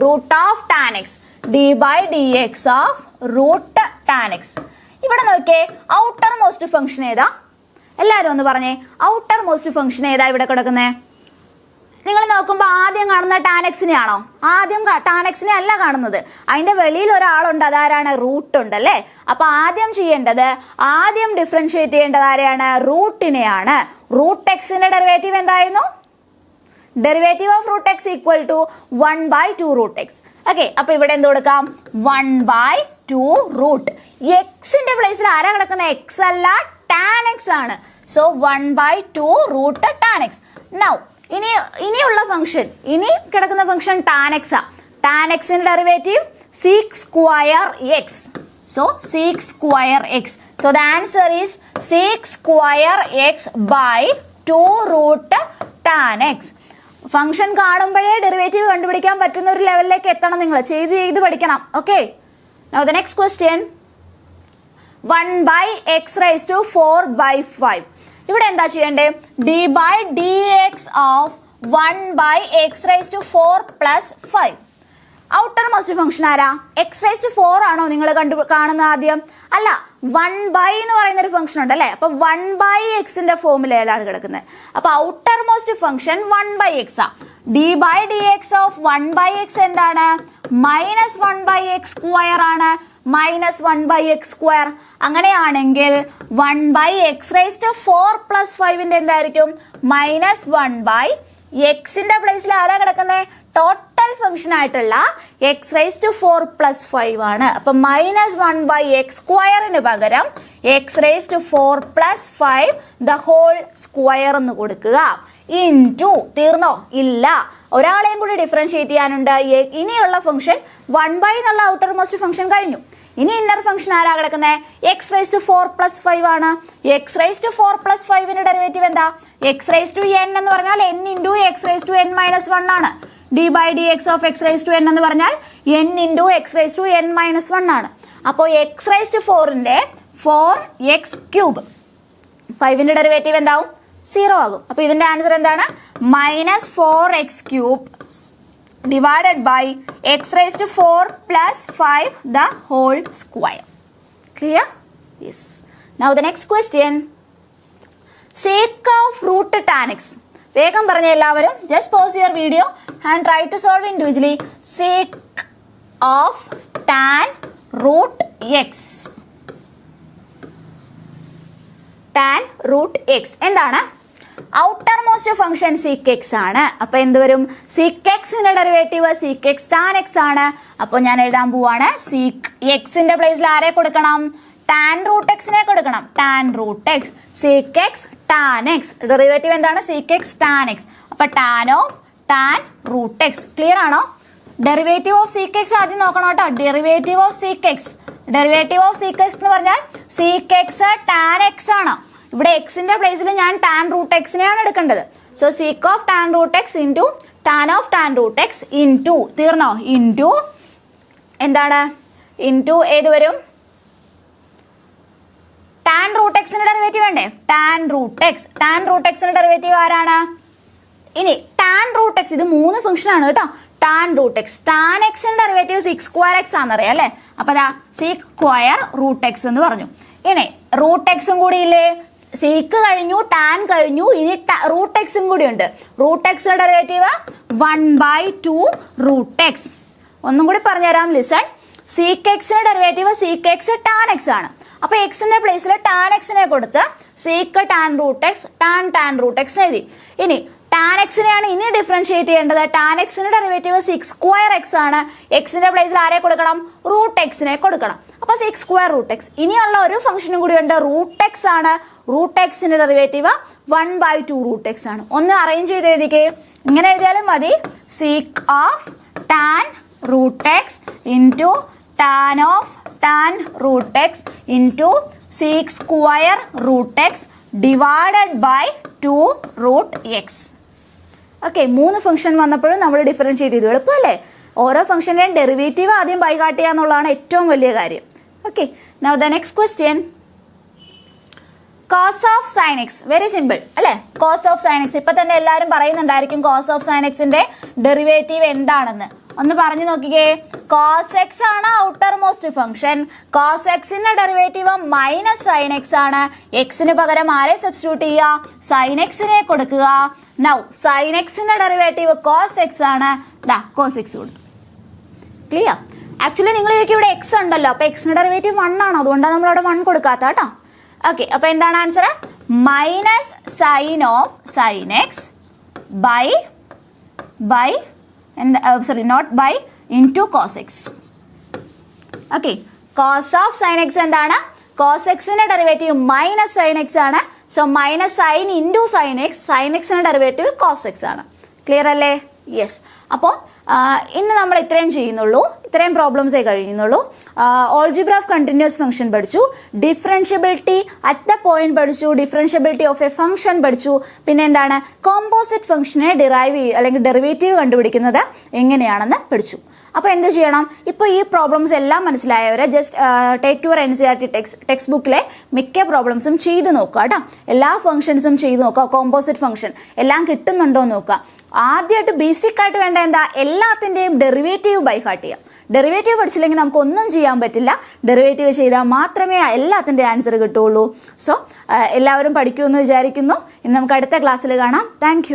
Speaker 1: root of tan x, d by dx of root tan x. ഇവിടെ നോക്കിയേ, outer most function ഏതാ? എല്ലാവരും ഒന്ന് പറഞ്ഞേ, outer most function ഏതാ ഇവിടെ കിടക്കുന്നേ? നിങ്ങൾ നോക്കുമ്പോൾ ആദ്യം കാണുന്ന ടാനെക്സിനെയാണോ? ആദ്യം ടാനെക്സിനെ അല്ല കാണുന്നത്, അതിന്റെ വെളിയിൽ ഒരാളുണ്ട്, അതാരാണ്? റൂട്ട് ഉണ്ട് അല്ലേ? അപ്പൊ ആദ്യം ചെയ്യേണ്ടത്, ആദ്യം ഡിഫറൻഷിയേറ്റ് ചെയ്യേണ്ടത് ആരെയാണ്? റൂട്ടിനെയാണ്. റൂട്ട് എക്സിന്റെ ഡെറിവേറ്റീവ് എന്തായിരുന്നു? Derivative of root x equal to 1/2 root x. Okay, അപ്പൊ ഇവിടെ എന്ത് കൊടുക്കാം? 1/2 റൂട്ട്. എക്സിന്റെ പ്ലേസിൽ ആരാ കിടക്കുന്നത്? എക്സ് അല്ല, ടാൻ എക്സ് ആണ്. So 1/2 root tan x. Now ഇനിയുള്ള ഫംഗ്ഷൻ, ഇനി കിടക്കുന്ന ഫംഗ്ഷൻ ടാൻ എക്സ് ആ. ടാൻ എക്സിന്റെ derivative sec square x. So sec square x. So the answer is sec square x by 2 root tan x. Function കാണുമ്പോഴേ derivative കണ്ടുപിടിക്കാൻ പറ്റുന്ന ഒരു ലെവലിലേക്ക് എത്തണം. നിങ്ങൾ ചെയ്ത് പഠിക്കണം. Okay, now the next question, 1/x⁴/5. ഇവിടെ എന്താ ചെയ്യണ്ടേ? D by d x of 1/x⁴ plus 5. Outer most function ആരാ? x⁴ ആണോ നിങ്ങൾ കാണുന്ന ആദ്യം? അല്ല, 1/, എന്ന് പറയുന്ന ഒരു ഫംഗ്ഷൻ ഉണ്ട് അല്ലേ? അപ്പൊ 1/xന്റെ ഫോമുലയിലാണ് കിടക്കുന്നത്. അപ്പൊ ഔട്ടർ മോസ്റ്റ് ഫംഗ്ഷൻ 1/x ആ. D by d x of 1/x എന്താണ്? -1/x² ആണ്. -1/x². അങ്ങനെയാണെങ്കിൽ 1/x⁴ പ്ലസ് 5ന്റെ എന്തായിരിക്കും? -1/xന്റെ പ്ലേസിൽ ആരാ കിടക്കുന്നത്? ടോട്ടൽ ഒറിജിനൽ ഫംഗ്ഷൻ ആയിട്ടുള്ള എക്സ് റൈസ് ടു 4 പ്ലസ് 5 ആണ്. അപ്പൊ -1/x² പകരം x raise to 4 plus 5 the whole square എന്ന് കൊടുക്കുക. ഇൻറ്റു തീർന്നോ? ഇല്ല, ഒരാളെയും കൂടി ഡിഫറൻഷിയേറ്റ് ചെയ്യാനുണ്ട്. ഇനിയുള്ള ഫംഗ്ഷൻ 1 എന്നുള്ള ഔട്ടർ മോസ്റ്റ് ഫംഗ്ഷൻ കഴിഞ്ഞു. ഇനി ഇന്നർ ഫംഗ്ഷൻ ആരാ കിടക്കുന്നത്? എക്സ് റൈസ് ടു 4 പ്ലസ് 5 ആണ്. എക്സ് റൈസ് ടു 4 പ്ലസ് 5ന്റെ ഡെറിവേറ്റീവ് എന്താ? എക്സ് റൈസ് ടു n എന്ന് പറഞ്ഞാൽ n into x raise to n minus 1 ആണ്. d/dx of x raise to n എന്ന് പറഞ്ഞാൽ n into x raise to n minus 1 ആണ്. അപ്പോൾ എക്സ് റൈസ് ടു 4ന്റെ 4x³ 5ന്റെ ഡെറിവേറ്റീവ് എന്താവും? 0 ആകും. അപ്പോൾ ഇതിന്റെ ആൻസർ എന്താണ്? -4x³ divided by x raised to 4 plus 5 the whole square. Clear? Yes. Now the next question. Sec of root tan x. വേഗം പറഞ്ഞ എല്ലാവരും just pause your video and try to solve individually. Sec of tan root x. Tan root x എന്താണ്? Outer most function sec x ആണ്. അപ്പൊ എന്ത് വരും? sec x ന്റെ derivative sec x tan x ആണ്. അപ്പോൾ ഞാൻ എഴുതാൻ പോവാണ് sec x ന്റെ പ്ലേസിൽ ആരെ കൊടുക്കണം? tan root x നെ കൊടുക്കണം. tan root x sec x tan x derivative എന്താണ്? sec x tan x. അപ്പൊ tan of tan root x. Clear ആണോ? ഡെറിവേറ്റീവ് ഓഫ് sec x ആദ്യം നോക്കണം കേട്ടോ. ഡെറിവേറ്റീവ് ഓഫ് sec x എന്ന് പറഞ്ഞാൽ sec x tan x ആണ്. ഇവിടെ എക്സിന്റെ പ്ലേസിൽ ഞാൻ tan root x നെയാണ് എടുക്കേണ്ടത്. So sec of tan root x into tan of tan root x into തീർന്നോ? ഇൻറ്റു എന്താണ്? ഇൻറ്റു ഏത് വരും? tan root x ന്റെ ഡെറിവേറ്റീവ് വേണ്ടേ? tan root x ന്റെ ഡെറിവേറ്റീവ് ആരാണ്? ഇനി tan root x ഇത് 3 ഫംഗ്ഷൻ ആണ് കേട്ടോ. tan root x tan x ന്റെ ഡെറിവേറ്റീവ് sec² x ആണെന്നറിയാം അല്ലേ? അപ്പൊ അതാ sec² root x എന്ന് പറഞ്ഞു. ഇനി root x കൂടി ഇല്ലേ? sec കഴിഞ്ഞു, tan കഴിഞ്ഞു, ഇനി root x കൂടി ഉണ്ട്. root x ന്റെ ഡെറിവേറ്റീവ് 1/2 root x. ഒന്നും കൂടി പറഞ്ഞുതരാം, ലിസൺ. sec x ന്റെ derivative sec x tan x ആണ്. അപ്പൊ x ന്റെ പ്ലേസിൽ tan x നെ കൊടുത്ത് sec tan root x tan root x എഴുതി. ഇനി tan x നെയാണ് ഇനി ഡിഫറൻഷിയേറ്റ് ചെയ്യേണ്ടത്. tan x ന്റെ ഡെറിവേറ്റീവ് sec² x ആണ്. x ന്റെ പ്ലേസിൽ ആരെ കൊടുക്കണം? root x നെ കൊടുക്കണം. അപ്പൊ sec² root x. ഇനിയുള്ള ഒരു ഫംഗ്ഷനും കൂടി ഉണ്ട്, root x ആണ്. root x ന്റെ ഡെറിവേറ്റീവ് 1/2 root x ആണ്. ഒന്ന് അറേഞ്ച് ചെയ്ത് എഴുതിക്കേ. ഇങ്ങനെ എഴുതിയാലും മതി. sec of tan root x into tan of tan root x into sec² root x divided by 2 root x. Okay, 3 function വന്നപ്പോഴും നമ്മൾ ഡിഫറൻഷിയേറ്റ് ചെയ്തു. എളുപ്പമല്ലേ? ഓരോ ഫംഗ്ഷൻ്റെയും ഡെറിവേറ്റീവ് ആദ്യം ബൈ കാട്ട് ചെയ്യുക എന്നുള്ളതാണ് ഏറ്റവും വലിയ കാര്യം. Okay, now the next question. cos of sin x. Very simple അല്ലേ? cos of sin x ഇപ്പൊ തന്നെ എല്ലാവരും പറയുന്നുണ്ടായിരിക്കും cos of sin x ന്റെ ഡെറിവേറ്റീവ് എന്താണെന്ന്. ഒന്ന് പറഞ്ഞു നോക്കിക്കേ. cos x ആണ് outer most function. cos x ന്റെ ഡെറിവേറ്റീവ് -sin x ആണ്. x ന് പകരം ആരെ സബ്സ്റ്റിറ്റ്യൂട്ട് ചെയ്യുക? sin x നെ കൊടുക്കുക. നൗ sin x ന്റെ ഡെറിവേറ്റീവ് cos x ആണ്. ദാ cos x കൊടുത്തു. ക്ലിയർ? ആക്ച്വലി നിങ്ങൾ ഇവിടെ x ഉണ്ടല്ലോ, അപ്പൊ x ന്റെ ഡെറിവേറ്റീവ് 1 ആണ്. അതുകൊണ്ടാണ് നമ്മൾ അവിടെ 1 കൊടുക്കാത്ത കേട്ടോ. ഓക്കെ, അപ്പൊ എന്താണ് answer? -sin of sin x by not by into cos x. Okay, cos of sin x എന്താണ്? cos x ന്റെ ഡെറിവേറ്റീവ് -sin x ആണ്. So -sin into sin x ന്റെ ഡെറിവേറ്റീവ് cos x ആണ്. ക്ലിയർ അല്ലേ? Yes. അപ്പോൾ ഇന്ന് നമ്മൾ ഇത്രയും ചെയ്യുന്നുള്ളൂ, ഇത്രയും പ്രോബ്ലംസേ കഴിയുന്നുള്ളൂ. ഓൾജിബ്ര ഓഫ് കണ്ടിന്യൂസ് ഫംഗ്ഷൻ പഠിച്ചു, ഡിഫറൻഷ്യബിലിറ്റി അറ്റ് ദ പോയിന്റ് പഠിച്ചു, ഡിഫറൻഷ്യബിലിറ്റി ഓഫ് എ ഫംഗ്ഷൻ പഠിച്ചു. പിന്നെ എന്താണ്? കോമ്പോസിറ്റ് ഫംഗ്ഷനെ ഡിറൈവ് അല്ലെങ്കിൽ ഡെറിവേറ്റീവ് കണ്ടുപിടിക്കുന്നത് എങ്ങനെയാണെന്ന് പഠിച്ചു. അപ്പോൾ എന്ത് ചെയ്യണം? ഇപ്പോൾ ഈ പ്രോബ്ലംസ് എല്ലാം മനസ്സിലായവരെ ജസ്റ്റ് ടേക്ക് യുവർ NCERT ടെക്സ്റ്റ് ബുക്കിലെ മിക്ക പ്രോബ്ലംസും ചെയ്ത് നോക്കുക കേട്ടോ. എല്ലാ ഫംഗ്ഷൻസും ചെയ്ത് നോക്കുക. കോമ്പോസിറ്റ് ഫംഗ്ഷൻ എല്ലാം കിട്ടുന്നുണ്ടോ എന്ന് നോക്കുക. ആദ്യമായിട്ട് ബേസിക് ആയിട്ട് വേണ്ട എന്താ? എല്ലാത്തിൻ്റെയും ഡെറിവേറ്റീവ് ബൈ ഹാർട്ട് ചെയ്യാം. ഡെറിവേറ്റീവ് പഠിച്ചില്ലെങ്കിൽ നമുക്ക് ഒന്നും ചെയ്യാൻ പറ്റില്ല. ഡെറിവേറ്റീവ് ചെയ്താൽ മാത്രമേ എല്ലാത്തിൻ്റെ ആൻസർ കിട്ടുള്ളൂ. സോ എല്ലാവരും പഠിക്കുമെന്ന് വിചാരിക്കുന്നു. ഇനി നമുക്ക് അടുത്ത ക്ലാസ്സിൽ കാണാം. താങ്ക്